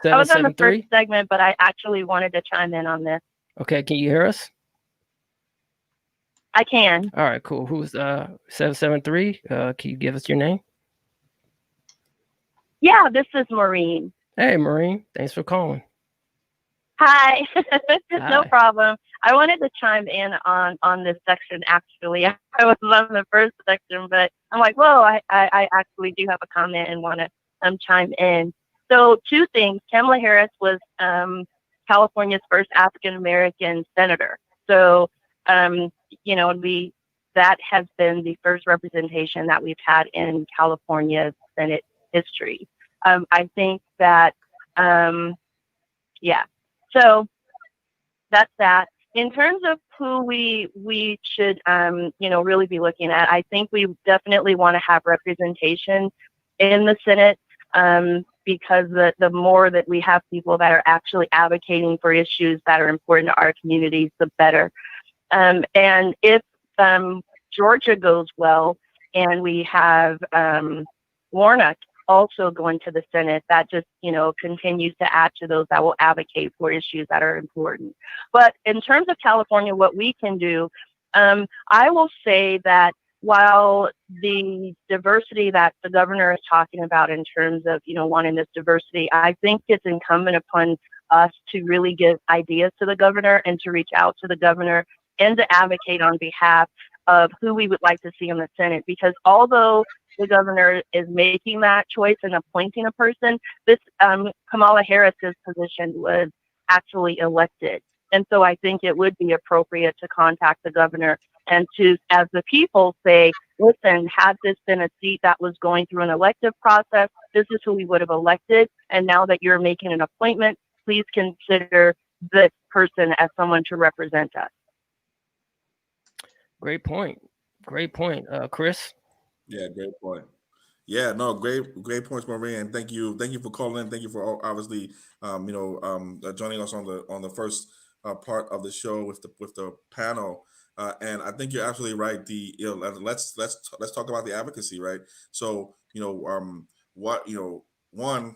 first 773. segment, but I actually wanted to chime in on this. Okay, can you hear us? I can. All right, cool. Who's 773? Can you give us your name? Yeah, this is Maureen. Hey, Maureen. Thanks for calling. Hi. No Hi. problem. I wanted to chime in on this section, actually. I was on the first section, but I'm like, whoa, I actually do have a comment and want to chime in. So 2 things. Kamala Harris was California's first African-American senator. So, that has been the first representation that we've had in California's Senate history. I think that, yeah. So that's that. In terms of who we should, really be looking at, I think we definitely want to have representation in the Senate, because the more that we have people that are actually advocating for issues that are important to our communities, the better. And if Georgia goes well and we have Warnock also going to the Senate, that just, continues to add to those that will advocate for issues that are important. But in terms of California, what we can do, I will say that while the diversity that the governor is talking about in terms of, wanting this diversity, I think it's incumbent upon us to really give ideas to the governor and to reach out to the governor and to advocate on behalf of who we would like to see in the Senate, because although the governor is making that choice and appointing a person, this Kamala Harris's position was actually elected. And so I think it would be appropriate to contact the governor and to, as the people, say, listen, had this been a seat that was going through an elective process, this is who we would have elected. And now that you're making an appointment, please consider this person as someone to represent us. Great point. Great point. Chris? Yeah, great point. Yeah, no, great points, Maria, and thank you for calling in. Thank you for obviously, joining us on the first part of the show with the panel. And I think you're absolutely right. Let's talk about the advocacy, right? So, one,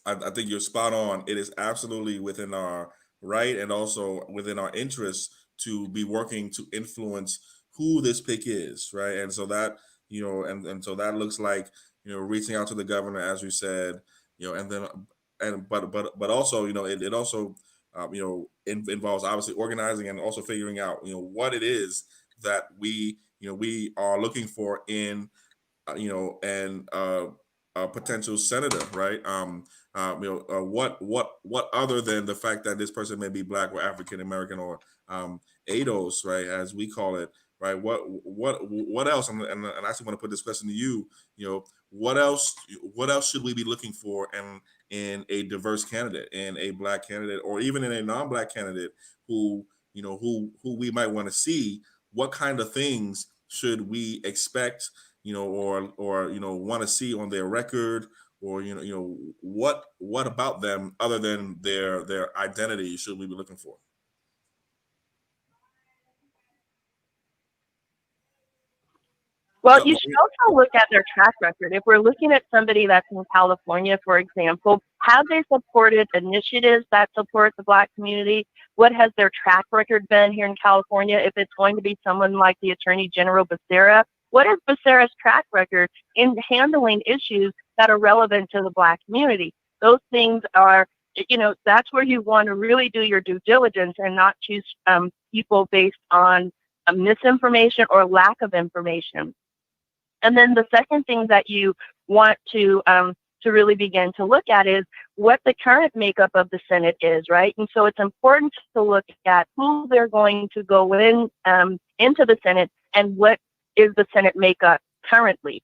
I think you're spot on. It is absolutely within our right and also within our interest to be working to influence who this pick is, right? And so that, and so that looks like, reaching out to the governor, as you said, and then, but also, it also, involves obviously organizing and also figuring out, what it is that we are looking for in, and a potential senator, right? What other than the fact that this person may be Black or African American or ADOS, right, as we call it, right? What else? And I actually want to put this question to you. What else should we be looking for in a diverse candidate, in a Black candidate, or even in a non-Black candidate who we might want to see? What kind of things should we expect, or want to see on their record, or what about them other than their identity should we be looking for? Well, you should also look at their track record. If we're looking at somebody that's in California, for example, have they supported initiatives that support the Black community? What has their track record been here in California? If it's going to be someone like the Attorney General Becerra, what is Becerra's track record in handling issues that are relevant to the Black community? Those things are, that's where you want to really do your due diligence and not choose people based on misinformation or lack of information. And then the second thing that you want to really begin to look at is what the current makeup of the Senate is, right? And so it's important to look at who they're going to go into the Senate and what is the Senate makeup currently.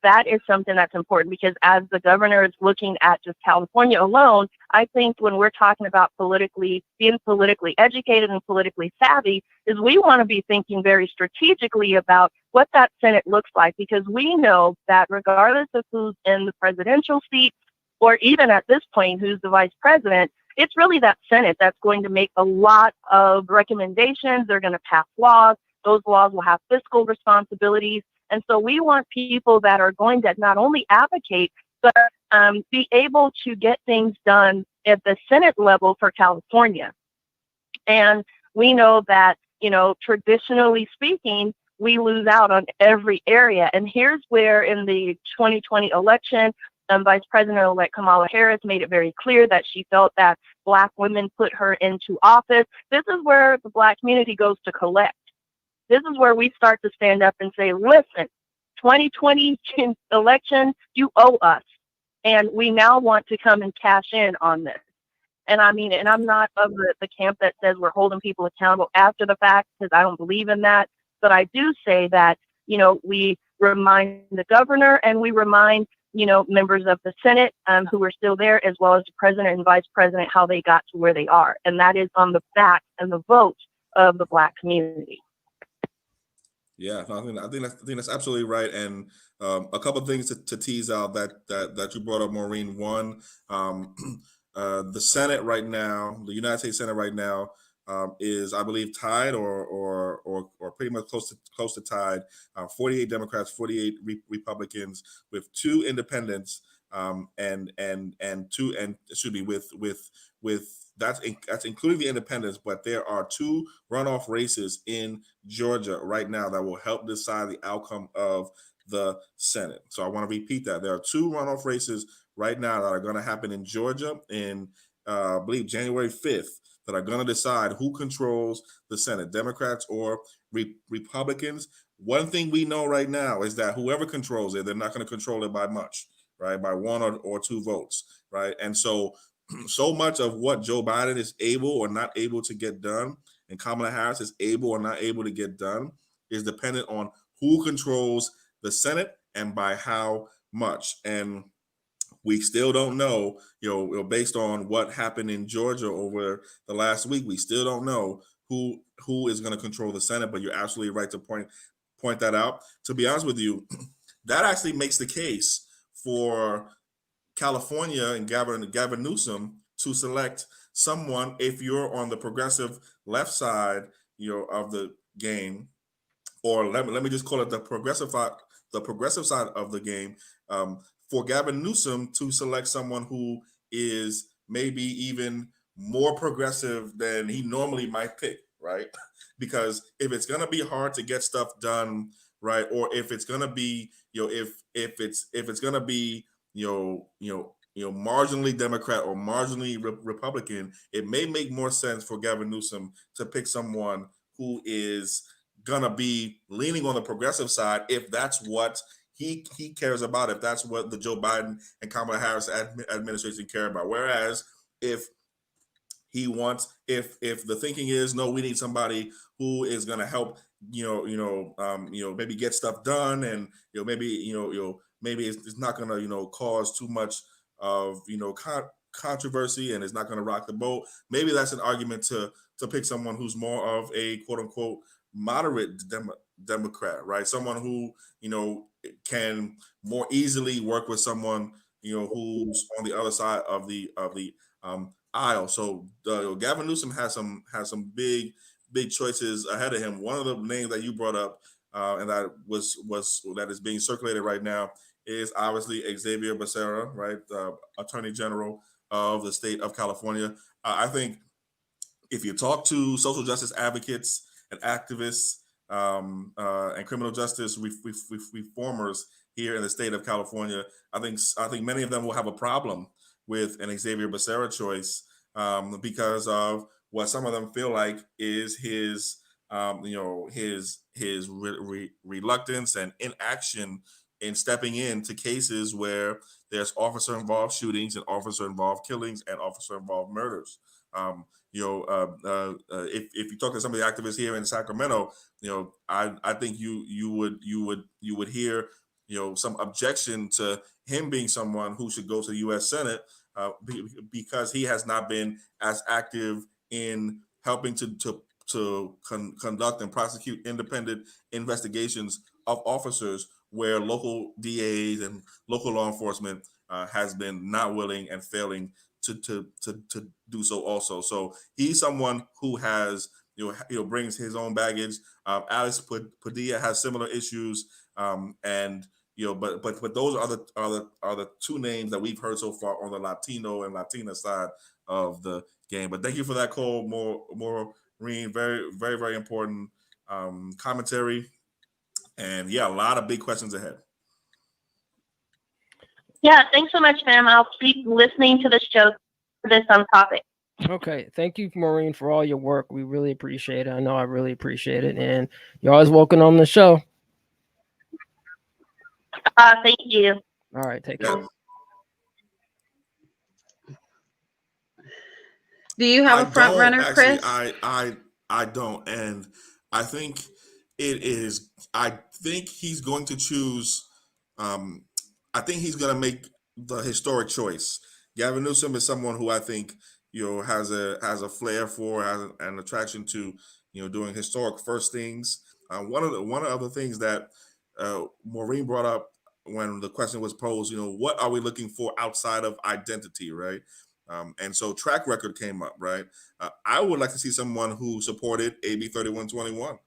That is something that's important, because as the governor is looking at just California alone, I think when we're talking about being politically educated and politically savvy, is we want to be thinking very strategically about what that Senate looks like, because we know that regardless of who's in the presidential seat, or even at this point, who's the vice president, it's really that Senate that's going to make a lot of recommendations. They're going to pass laws. Those laws will have fiscal responsibilities. And so we want people that are going to not only advocate, but be able to get things done at the Senate level for California. And we know that, traditionally speaking, we lose out on every area. And here's where in the 2020 election, Vice President-elect Kamala Harris made it very clear that she felt that Black women put her into office. This is where the Black community goes to collect. This is where we start to stand up and say, listen, 2020 election, you owe us. And we now want to come and cash in on this. And I mean, and I'm not of the camp that says we're holding people accountable after the fact, because I don't believe in that. But I do say that, we remind the governor and we remind, members of the Senate who are still there, as well as the president and vice president, how they got to where they are. And that is on the back and the vote of the Black community. Yeah, no, I think that's absolutely right. And a couple of things to tease out that you brought up, Maureen. One, the Senate right now, the United States Senate right now, is, I believe, tied or pretty much close to tied. 48 Democrats, 48 Republicans, with 2 independents, and two, and should be with that's including the independents, but there are 2 runoff races in Georgia right now that will help decide the outcome of the Senate. So I want to repeat that. There are 2 runoff races right now that are going to happen in Georgia in, I believe, January 5th, that are going to decide who controls the Senate, Democrats or Republicans. One thing we know right now is that whoever controls it, they're not going to control it by much, right? By one or two votes, right? And so much of what Joe Biden is able or not able to get done, and Kamala Harris is able or not able to get done, is dependent on who controls the Senate and by how much. And we still don't know, based on what happened in Georgia over the last week, we still don't know who is going to control the Senate. But you're absolutely right to point that out. To be honest with you, that actually makes the case for California and Gavin Newsom to select someone, if you're on the progressive left side, of the game, or let me just call it the progressive side of the game, for Gavin Newsom to select someone who is maybe even more progressive than he normally might pick, right? Because if it's going to be hard to get stuff done, right, or if it's going to be, if it's going to be, marginally Democrat or marginally Republican, it may make more sense for Gavin Newsom to pick someone who is gonna be leaning on the progressive side, if that's what he cares about, if that's what the Joe Biden and Kamala Harris administration care about. Whereas if the thinking is, no, we need somebody who is going to help, maybe get stuff done, and maybe it's not going to cause too much of controversy, and it's not going to rock the boat. Maybe that's an argument to pick someone who's more of a quote unquote moderate Democrat, right? Someone who can more easily work with someone who's on the other side of the aisle. So Gavin Newsom has some big choices ahead of him. One of the names that you brought up, and that that is being circulated right now, is obviously Xavier Becerra, right, Attorney General of the state of California. I think if you talk to social justice advocates and activists and criminal justice reformers here in the state of California, I think many of them will have a problem with an Xavier Becerra choice, because of what some of them feel like is his reluctance and inaction in stepping into cases where there's officer-involved shootings and officer-involved killings and officer-involved murders. If you talk to some of the activists here in Sacramento, I think you would hear some objection to him being someone who should go to the U.S. Senate, because he has not been as active in helping to conduct and prosecute independent investigations of officers, where local DAs and local law enforcement has been not willing and failing to do so also. So he's someone who has brings his own baggage. Alex Padilla has similar issues, and but those are the two names that we've heard so far on the Latino and Latina side of the game. But thank you for that, Cole. Maureen, very, very, very important commentary, and a lot of big questions ahead. Yeah, thanks so much, ma'am. I'll keep listening to the show for this topic. Okay, thank you, Maureen, for all your work. We really appreciate it. I know I really appreciate it, and you're always welcome on the show. Thank you. All right, take care. Do you have a front runner, Chris? I don't, and I think it is. I think he's going to choose. I think he's going to make the historic choice. Gavin Newsom is someone who I think has a flair for, has an attraction to doing historic first things. One of the other things that Maureen brought up when the question was posed, what are we looking for outside of identity, right? And so track record came up, right? I would like to see someone who supported AB 3121.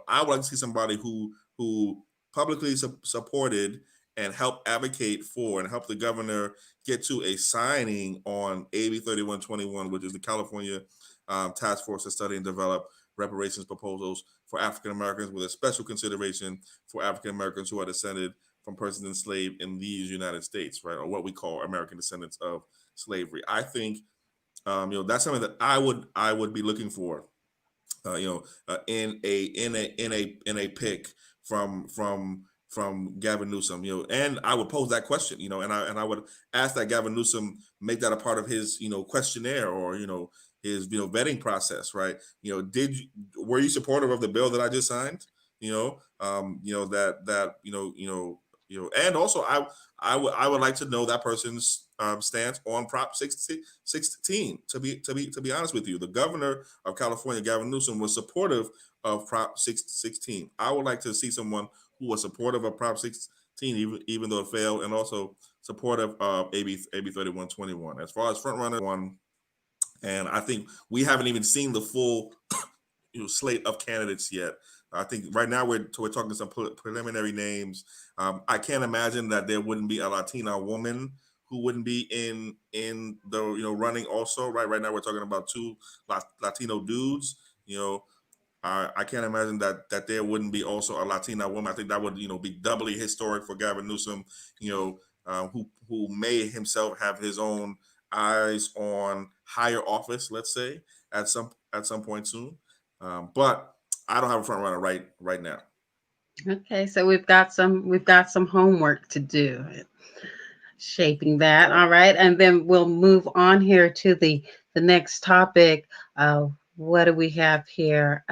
I would like to see somebody who publicly supported and helped advocate for and help the governor get to a signing on AB 3121, which is the California Task Force to Study and Develop Reparations Proposals for African Americans, with a special consideration for African Americans who are descended from persons enslaved in these United States, right, or what we call American descendants of slavery. I think that's something that I would be looking for. In a pick from Gavin Newsom, and I would pose that question, and I would ask that Gavin Newsom make that a part of his, questionnaire, or his vetting process, right? Were you supportive of the bill that I just signed? And also I would like to know that person's stance on Prop 16. To be honest with you, the governor of California, Gavin Newsom, was supportive of Prop 16. I would like to see someone who was supportive of Prop 16, even though it failed, and also supportive of AB 3121. As far as front runner one, and I think we haven't even seen the full slate of candidates yet. I think right now we're talking some preliminary names. I can't imagine that there wouldn't be a Latina woman who wouldn't be in the running also. Right now we're talking about two Latino dudes. I can't imagine that there wouldn't be also a Latina woman. I think that would be doubly historic for Gavin Newsom. Who may himself have his own eyes on higher office, let's say, at some point soon. But I don't have a front runner right now. Okay, so we've got some homework to do, shaping that. All right, and then we'll move on here to the next topic. What do we have here?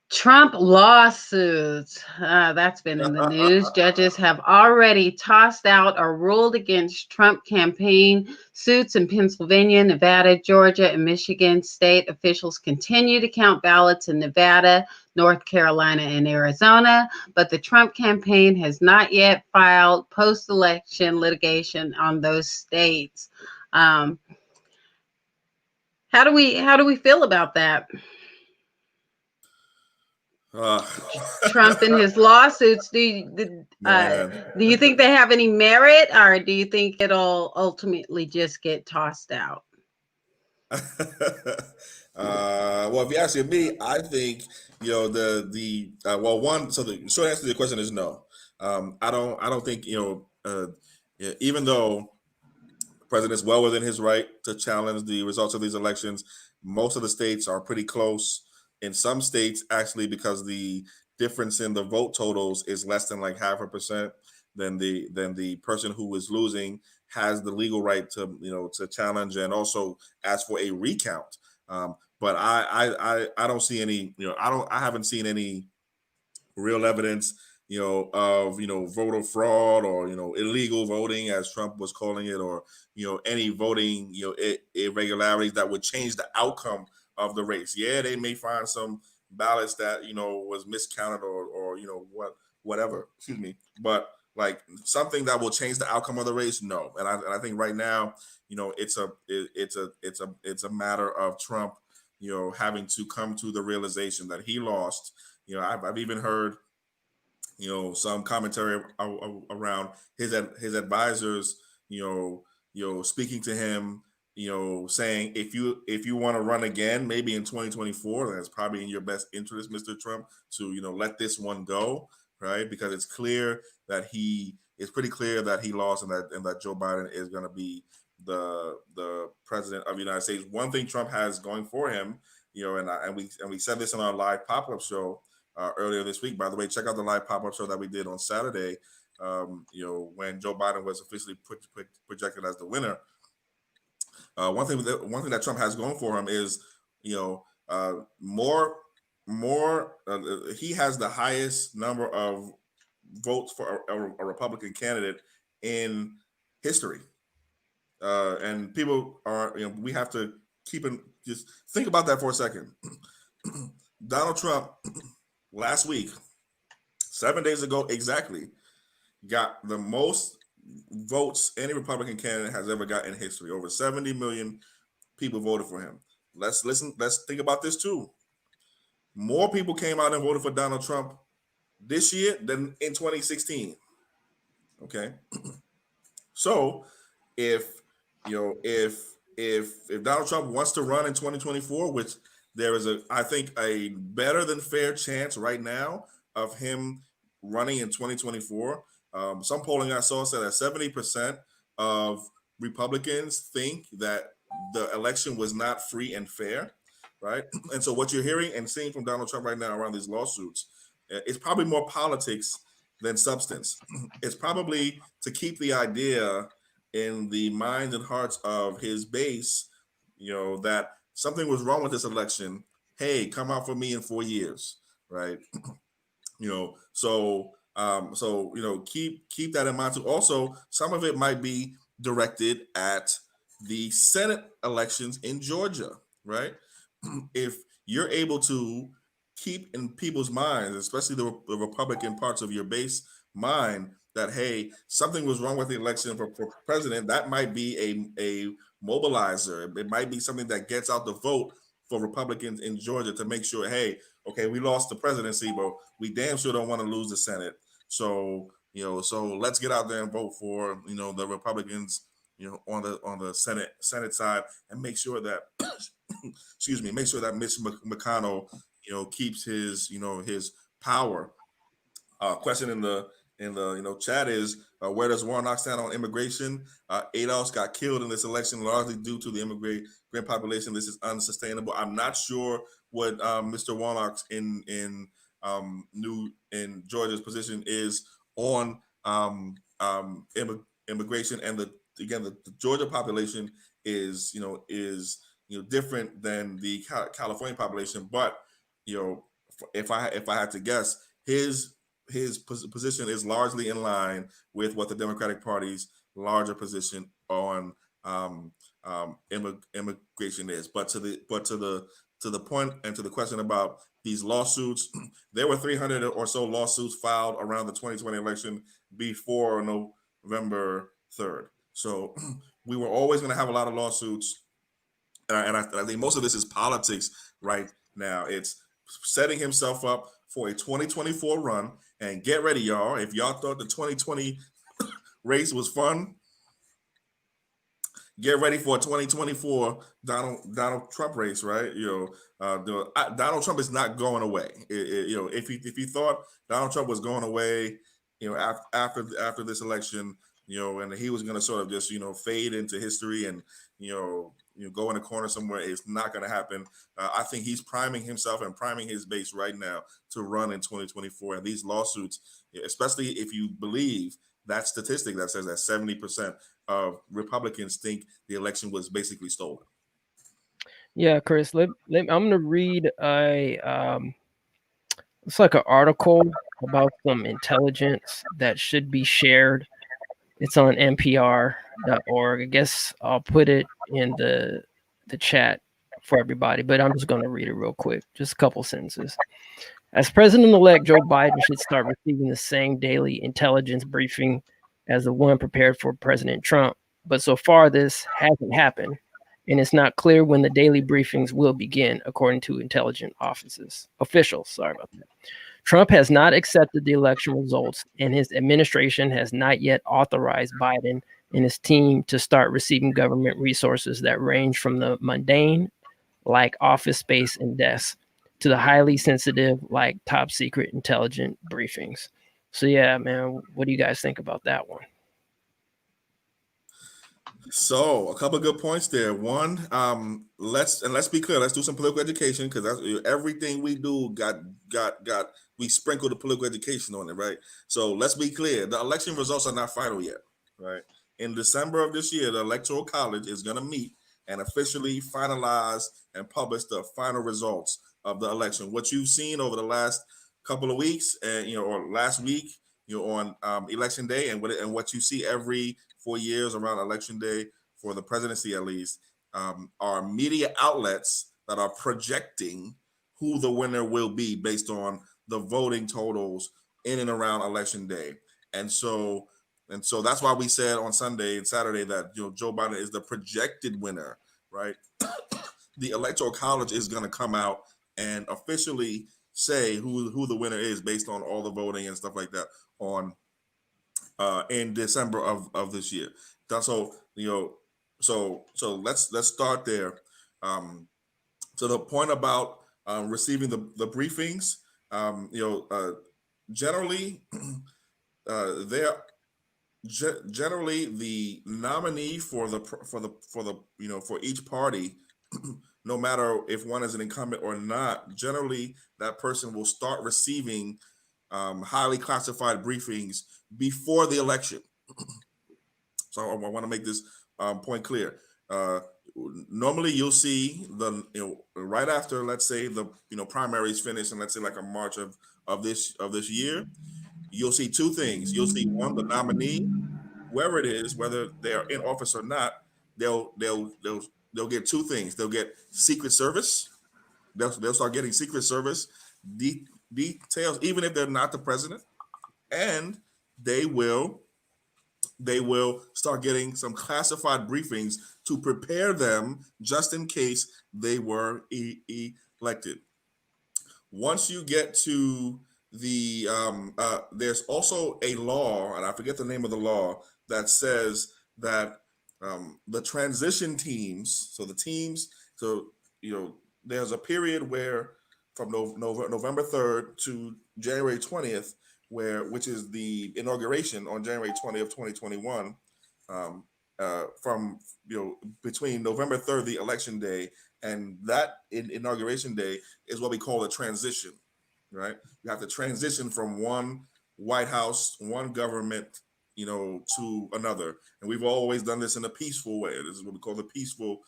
Trump lawsuits. That's been in the news. Judges have already tossed out or ruled against Trump campaign suits in Pennsylvania, Nevada, Georgia, and Michigan. State officials continue to count ballots in Nevada, North Carolina, and Arizona, but the Trump campaign has not yet filed post-election litigation on those states. How do we feel about that? Trump and his lawsuits. Do you think they have any merit, or do you think it'll ultimately just get tossed out? Well, if you ask me, I think so the short answer to the question is no. I don't think even though the president's well within his right to challenge the results of these elections, most of the states are pretty close. In some states, actually, because the difference in the vote totals is less than like 0.5%, then the person who is losing has the legal right to challenge and also ask for a recount. But I don't see any, I haven't seen any real evidence, of voter fraud or illegal voting, as Trump was calling it, or any voting irregularities that would change the outcome of the race. Yeah, they may find some ballots that was miscounted or whatever. Excuse me, but like something that will change the outcome of the race, no. And I think right now, it's a matter of Trump, having to come to the realization that he lost. I've even heard some commentary around his advisors, speaking to him, saying if you want to run again, maybe in 2024, that's probably in your best interest, Mr. Trump, to let this one go, right? Because it's pretty clear that he lost, and that Joe Biden is going to be the president of the United States. One thing Trump has going for him, and we said this in our live pop-up show earlier this week. By the way, check out the live pop-up show that we did on Saturday, when Joe Biden was officially projected as the winner. One thing that Trump has going for him is, he has the highest number of votes for a Republican candidate in history. And people are, we have to just think about that for a second. Donald Trump last week, 7 days ago exactly, got the most votes any Republican candidate has ever got in history. Over 70 million people voted for him. Let's think about this too. More people came out and voted for Donald Trump this year than in 2016. Okay. So if Donald Trump wants to run in 2024, which there is I think a better than fair chance right now of him running in 2024. Some polling I saw said that 70% of Republicans think that the election was not free and fair, right? And so what you're hearing and seeing from Donald Trump right now around these lawsuits is probably more politics than substance. It's probably to keep the idea in the minds and hearts of his base, that something was wrong with this election. Hey, come out for me in 4 years, right? Keep that in mind too. Also, some of it might be directed at the Senate elections in Georgia, right? If you're able to keep in people's minds, especially the Republican parts of your base mind, that hey, something was wrong with the election for president, that might be a mobilizer. It might be something that gets out the vote for Republicans in Georgia to make sure, hey, okay, we lost the presidency, but we damn sure don't want to lose the Senate. So let's get out there and vote for the Republicans, on the Senate side, and make sure that make sure that Mitch McConnell keeps his his power. Question in the chat is where does Warnock stand on immigration? ADOS got killed in this election largely due to the immigrant population. This is unsustainable. I'm not sure what Mr. Warnock's in Georgia's position is on immigration, and the Georgia population is different than the California population. But if I had to guess, his position is largely in line with what the Democratic Party's larger position on immigration is. But to the point and to the question about these lawsuits, there were 300 or so lawsuits filed around the 2020 election before November 3rd. So we were always going to have a lot of lawsuits, and I think most of this is politics right now. It's setting himself up for a 2024 run. And get ready, y'all. If y'all thought the 2020 race was fun, get ready for a 2024 Donald Trump race, right? Donald Trump is not going away. If you thought Donald Trump was going away, after this election, and he was going to sort of just fade into history and go in a corner somewhere, it's not going to happen. I think he's priming himself and priming his base right now to run in 2024. And these lawsuits, especially if you believe that statistic that says that 70% of Republicans think the election was basically stolen. Yeah, Chris, I'm going to read it's like an article about some intelligence that should be shared. It's on npr.org. I guess I'll put it in the chat for everybody, but I'm just going to read it real quick. Just a couple sentences. As President-elect Joe Biden should start receiving the same daily intelligence briefing as the one prepared for President Trump. But so far, this hasn't happened, and it's not clear when the daily briefings will begin, according to intelligence officials. Sorry about that. Trump has not accepted the election results, and his administration has not yet authorized Biden and his team to start receiving government resources that range from the mundane, like office space and desks, to the highly sensitive, like top secret intelligent briefings. So yeah, man, what do you guys think about that one? So a couple of good points there. One, let's be clear. Let's do some political education, because that's everything we do. We sprinkle the political education on it, right? So let's be clear. The election results are not final yet, right? In December of this year, the Electoral College is going to meet and officially finalize and publish the final results of the election. What you've seen over the last couple of weeks, and or last week, on election day, and what you see every 4 years around election day for the presidency, at least, are media outlets that are projecting who the winner will be based on the voting totals in and around election day. And so that's why we said on Sunday and Saturday that Joe Biden is the projected winner, right? The Electoral College is going to come out and officially say who the winner is based on all the voting and stuff like that on in December of this year. So so let's start there. To the point about receiving the briefings, generally generally the nominee for each party, no matter if one is an incumbent or not, generally that person will start receiving highly classified briefings before the election. So I want to make this point clear. Normally, you'll see right after, let's say, the primaries finish, and let's say like a March of this year, you'll see two things. You'll see one, the nominee, whoever it is, whether they are in office or not, they'll get two things. They'll get Secret Service. They'll start getting Secret Service details, even if they're not the president, and they will start getting some classified briefings to prepare them just in case they were elected. Once you get to the there's also a law, and I forget the name of the law, that says that the transition teams, there's a period where from November 3rd to January 20th, which is the inauguration on January 20th, 2021, from between November 3rd, the election day, and that inauguration day is what we call a transition, right? You have to transition from one White House, one government, to another, and we've always done this in a peaceful way. This is what we call the peaceful,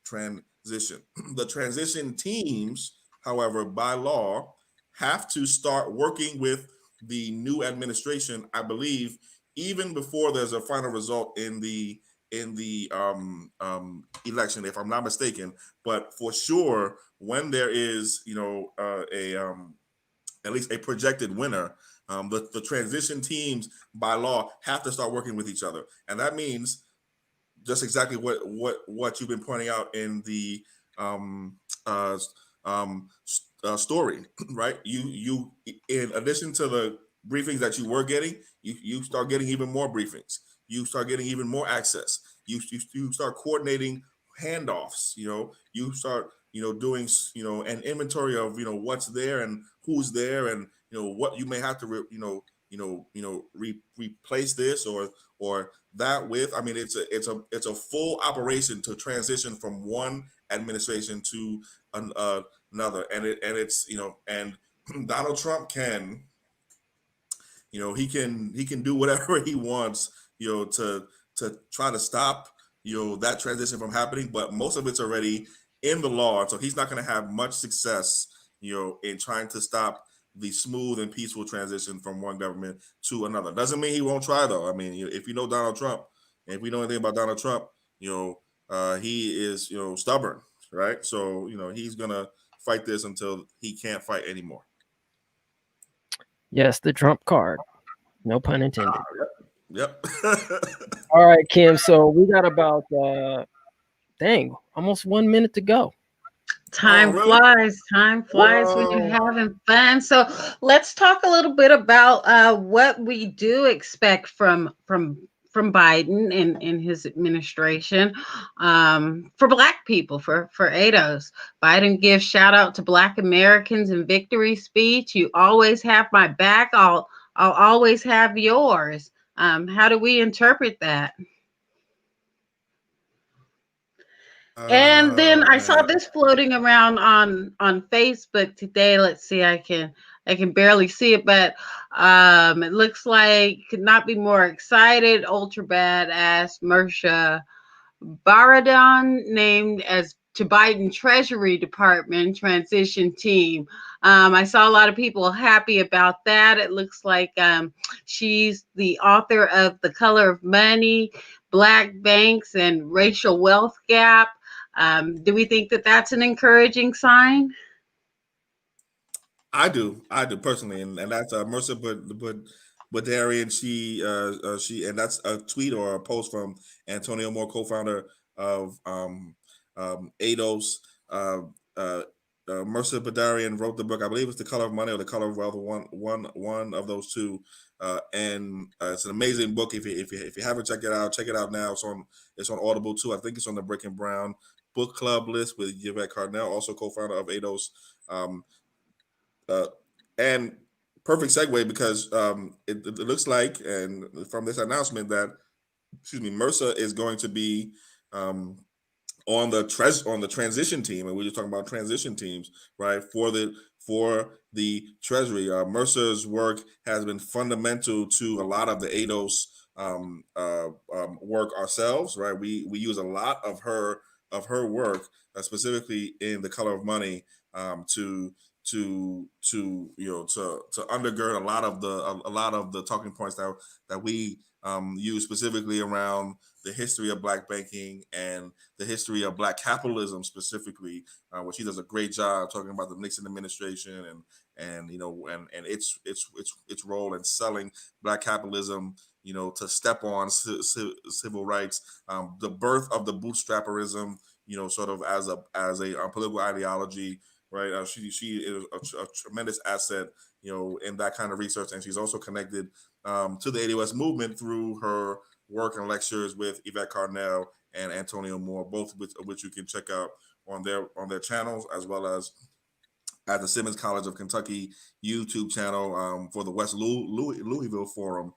transition. The transition teams, however, by law, have to start working with the new administration, I believe, even before there's a final result in the election, if I'm not mistaken. But for sure, when there is at least a projected winner, the transition teams by law have to start working with each other, and that means just exactly what you've been pointing out in the story, right? You in addition to the briefings that you were getting, you start getting even more briefings. You start getting even more access. You start coordinating handoffs. You start doing an inventory of what's there and who's there, and what you may have to replace this or that with. I mean, it's a full operation to transition from one administration to another, and it's and Donald Trump can he can do whatever he wants to try to stop that transition from happening, but most of it's already in the law, so he's not going to have much success in trying to stop the smooth and peaceful transition from one government to another. Doesn't mean he won't try, though. I mean, if you know Donald Trump, and if we know anything about Donald Trump, he is stubborn, right? So he's gonna fight this until he can't fight anymore. Yes, the Trump card. No pun intended. Yep. All right, Kim. So we got about almost 1 minute to go. Time flies. Time flies when you're having fun. So let's talk a little bit about what we do expect from Biden and his administration for Black people, for ADOS. Biden gives shout out to Black Americans in victory speech. You always have my back. I'll always have yours. How do we interpret that? And then I saw this floating around on Facebook today. Let's see, I can barely see it, but it looks like could not be more excited. Ultra badass Marsha Barret named as to Biden Treasury Department transition team. I saw a lot of people happy about that. It looks like she's the author of The Color of Money, Black Banks, and Racial Wealth Gap. Do we think that that's an encouraging sign? I do personally, and that's Mercer Badarian. She and that's a tweet or a post from Antonio Moore, co-founder of ADOS. Mercer Badarian wrote the book. I believe it's The Color of Money or The Color of Wealth, one of those two. And it's an amazing book. If you haven't checked it out, check it out now. It's on Audible too. I think it's on the Brick and Brown book club list with Yvette Cardinal, also co-founder of ADOS. And perfect segue because it looks like, and from this announcement, that MRSA is going to be on the transition team, and we were talking about transition teams, right? For the Treasury, MRSA's work has been fundamental to a lot of the ADOS work ourselves, right? We use a lot of her work, specifically in the color of money, to undergird a lot of the talking points that we use, specifically around the history of Black banking and the history of Black capitalism, specifically, where she does a great job talking about the Nixon administration and its role in selling Black capitalism, to step on civil rights, the birth of the bootstrapperism, sort of as a political ideology, right? She is a tremendous asset, in that kind of research, and she's also connected to the ADOS movement through her work and lectures with Yvette Carnell and Antonio Moore, both of which you can check out on their channels, as well as at the Simmons College of Kentucky YouTube channel for the West Louisville Forum,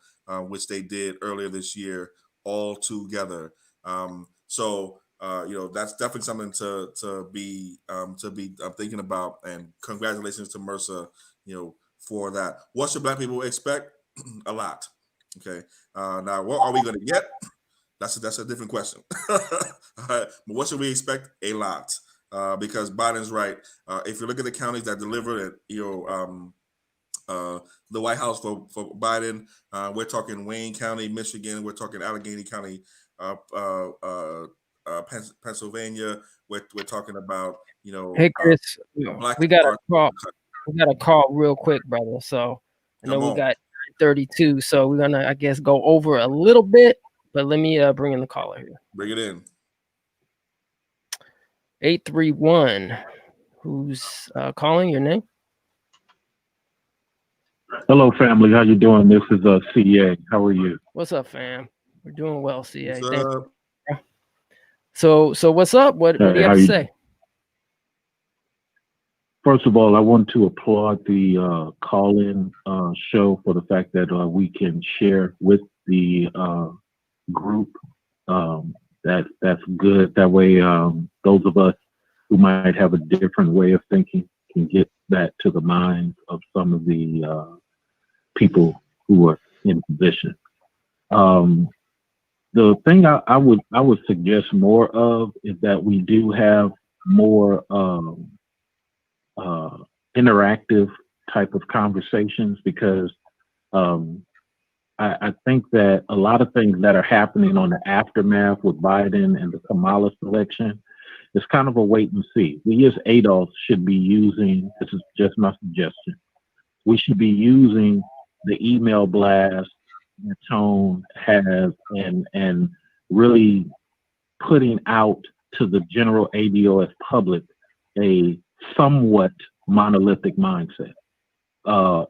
which they did earlier this year, all together. So that's definitely something to be thinking about. And congratulations to MRSA, for that. What should Black people expect? A lot. Okay. Now, what are we going to get? That's a different question. All right. But what should we expect? A lot. Because Biden's right. If you look at the counties that delivered it, the White House for Biden, we're talking Wayne County, Michigan. We're talking Allegheny County, Pennsylvania. We're talking about, Hey Chris, we got a call real quick, brother. So I know we got 32, so we're gonna, I guess, go over a little bit, but let me bring in the caller here. Bring it in. 831. Who's calling? Your name? Hello, family. How you doing? This is CA. How are you? What's up, fam? We're doing well, CA. What's up? So what's up? What do you have to say? First of all, I want to applaud the call-in show for the fact that we can share with the group. That's good. That way, those of us who might have a different way of thinking can get that to the minds of some of the people who are in position. The thing I would suggest more of is that we do have more interactive type of conversations, because I think that a lot of things that are happening on the aftermath with Biden and the Kamala selection is kind of a wait and see. We as adults should be using, this is just my suggestion, we should be using the email blast that Tone has and really putting out to the general ADOS public a somewhat monolithic mindset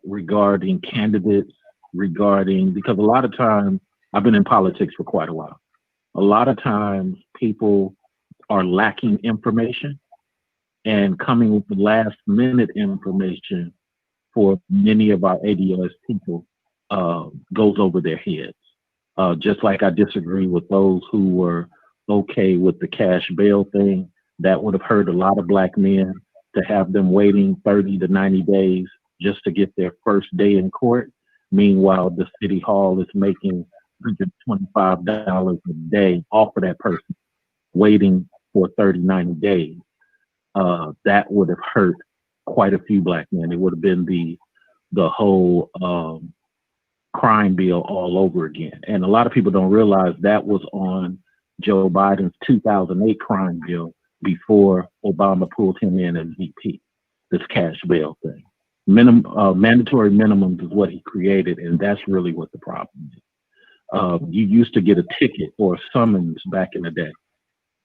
regarding candidates, because a lot of times, I've been in politics for quite a while. A lot of times people are lacking information, and coming with the last minute information for many of our ADOS people goes over their heads. Just like I disagree with those who were okay with the cash bail thing. That would have hurt a lot of Black men, to have them waiting 30 to 90 days just to get their first day in court. Meanwhile, the city hall is making $125 a day off of that person waiting for 30, 90 days. That would have hurt quite a few Black men. It would have been the whole crime bill all over again. And a lot of people don't realize that was on Joe Biden's 2008 crime bill before Obama pulled him in as VP, this cash bail thing. Mandatory minimums is what he created, and that's really what the problem is. You used to get a ticket or a summons back in the day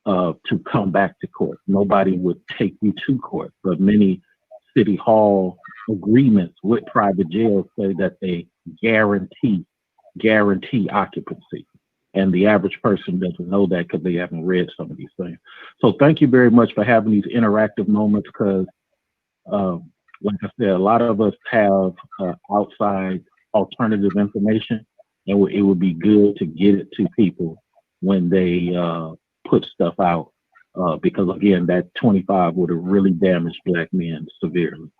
to come back to court. Nobody would take you to court, but many city hall agreements with private jails say that they guarantee occupancy. And the average person doesn't know that because they haven't read some of these things. So thank you very much for having these interactive moments, because like I said, a lot of us have outside alternative information, and it would be good to get it to people when they put stuff out, because again, that 25 would have really damaged Black men severely.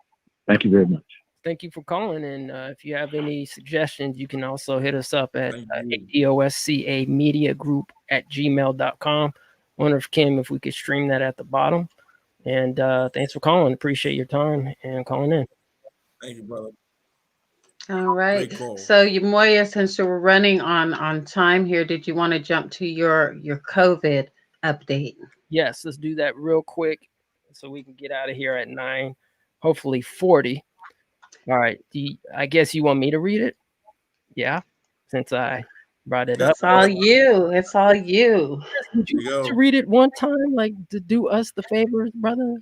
Thank you very much. Thank you for calling. And if you have any suggestions, you can also hit us up at ADOSCA Media Group at gmail.com. Wonder if Kim, if we could stream that at the bottom. And thanks for calling. Appreciate your time and calling in. Thank you, brother. All right. Great call. So, Moya, since we're running on time here, did you want to jump to your COVID update? Yes, let's do that real quick so we can get out of here at 9, hopefully 40. All right. I guess you want me to read it? Yeah, since I brought it up. It's all you. It's all you. Would you like to read it one time, like to do us the favors, brother?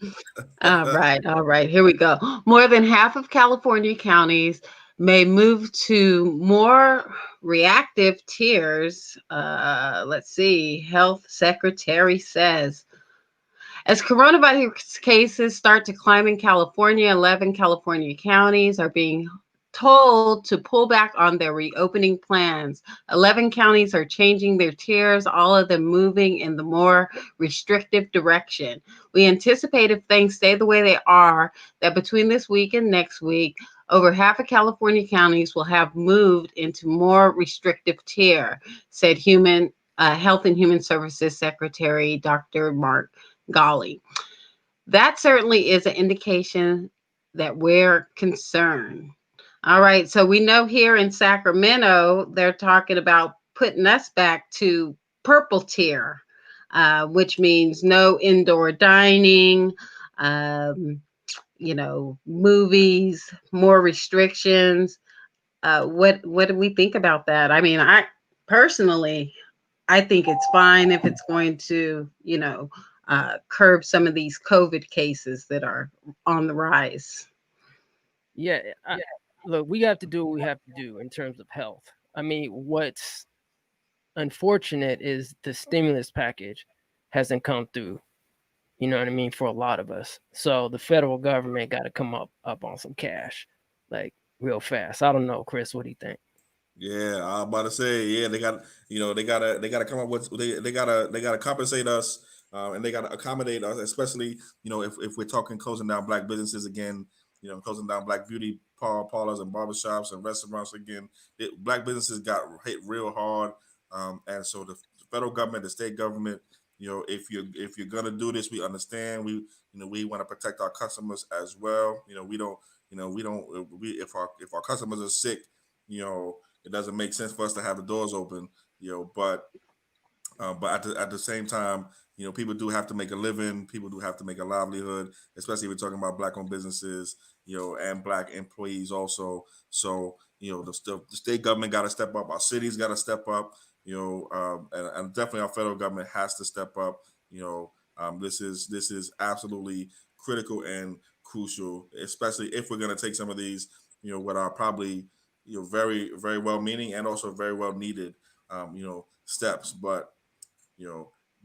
All right. All right. Here we go. More than half of California counties may move to more reactive tiers. Let's see. Health Secretary says. As coronavirus cases start to climb in California, 11 California counties are being told to pull back on their reopening plans. 11 counties are changing their tiers, all of them moving in the more restrictive direction. We anticipate if things stay the way they are, that between this week and next week, over half of California counties will have moved into more restrictive tier, said Health and Human Services Secretary Dr. Mark Golly. That certainly is an indication that we're concerned. All right, so we know here in Sacramento, they're talking about putting us back to purple tier, which means no indoor dining, movies, more restrictions. What do we think about that? I mean, I think it's fine if it's going to, curb some of these COVID cases that are on the rise. Yeah. Look, we have to do what we have to do in terms of health. I mean, what's unfortunate is the stimulus package hasn't come through. You know what I mean? For a lot of us. So the federal government got to come up on some cash, like real fast. I don't know, Chris, what do you think? Yeah, I'm about to say, yeah, they gotta come up with they gotta compensate us, and they gotta accommodate us, especially if we're talking closing down Black businesses again, closing down Black beauty parlors and barbershops and restaurants again. Black businesses got hit real hard, and so the federal government, the state government, if you're gonna do this, we understand. We want to protect our customers as well. If our customers are sick, it doesn't make sense for us to have the doors open, but at the same time, people do have to make a living. People do have to make a livelihood, especially if we're talking about Black-owned businesses, and Black employees also. So, the state government got to step up. Our cities got to step up, and definitely our federal government has to step up. This is absolutely critical and crucial, especially if we're going to take some of these, what are probably, very, very well meaning and also very well needed, steps. But,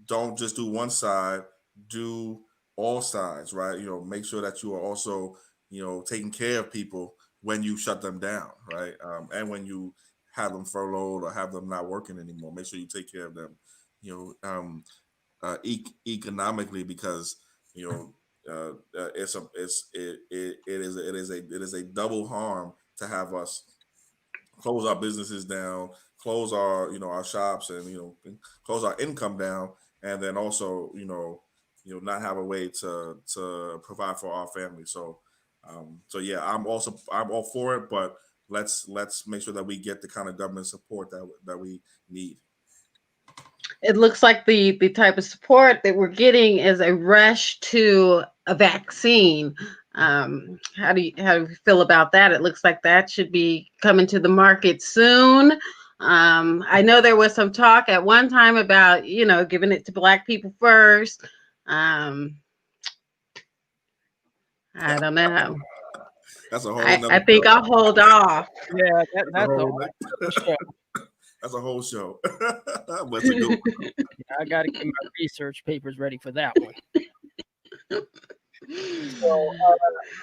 don't just do one side, do all sides, right? Make sure that you are also, taking care of people when you shut them down, right? And when you have them furloughed or have them not working anymore, make sure you take care of them, economically, because, it is a double harm to have us close our businesses down, close our our shops, and close our income down, and then also not have a way to provide for our family. So yeah, I'm all for it, but let's make sure that we get the kind of government support that we need. It looks like the type of support that we're getting is a rush to a vaccine. How do you feel about that? It looks like that should be coming to the market soon. I know there was some talk at one time about giving it to Black people first. I don't know. That's a whole. I think I'll hold off. Yeah, that's a whole show. That's a whole show. But it's a good one. I got to get my research papers ready for that one. So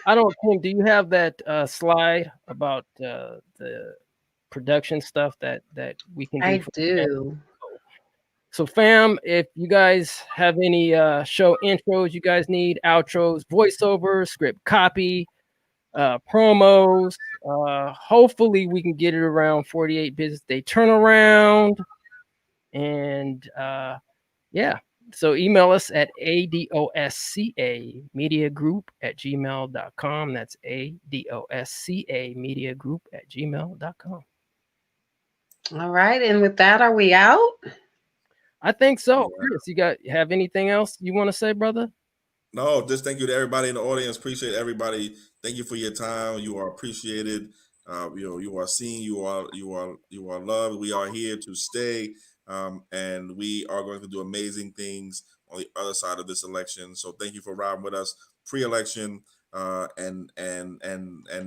I don't think. Do you have that slide about the production stuff that we can do? I do. So, fam, if you guys have any show intros, you guys need outros, voiceovers, script copy, promos. Hopefully, we can get it around 48 business day turnaround. And yeah, so email us at adoscamediagroup@gmail.com. That's adoscamediagroup@gmail.com. All right. And with that, are we out? I think so. Yeah. Chris, you have anything else you want to say, brother? No, just thank you to everybody in the audience. Appreciate everybody. Thank you for your time. You are appreciated. You are seen. You are loved. We are here to stay, and we are going to do amazing things on the other side of this election. So thank you for riding with us pre-election, and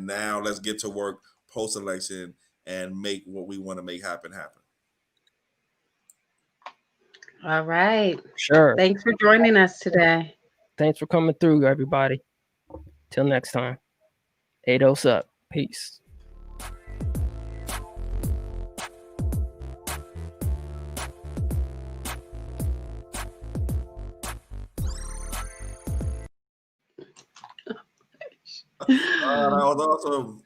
now let's get to work post-election and make what we want to make happen. All right. Sure. Thanks for joining us today. Thanks for coming through, everybody. Till next time. ADOS up. Peace. That was awesome.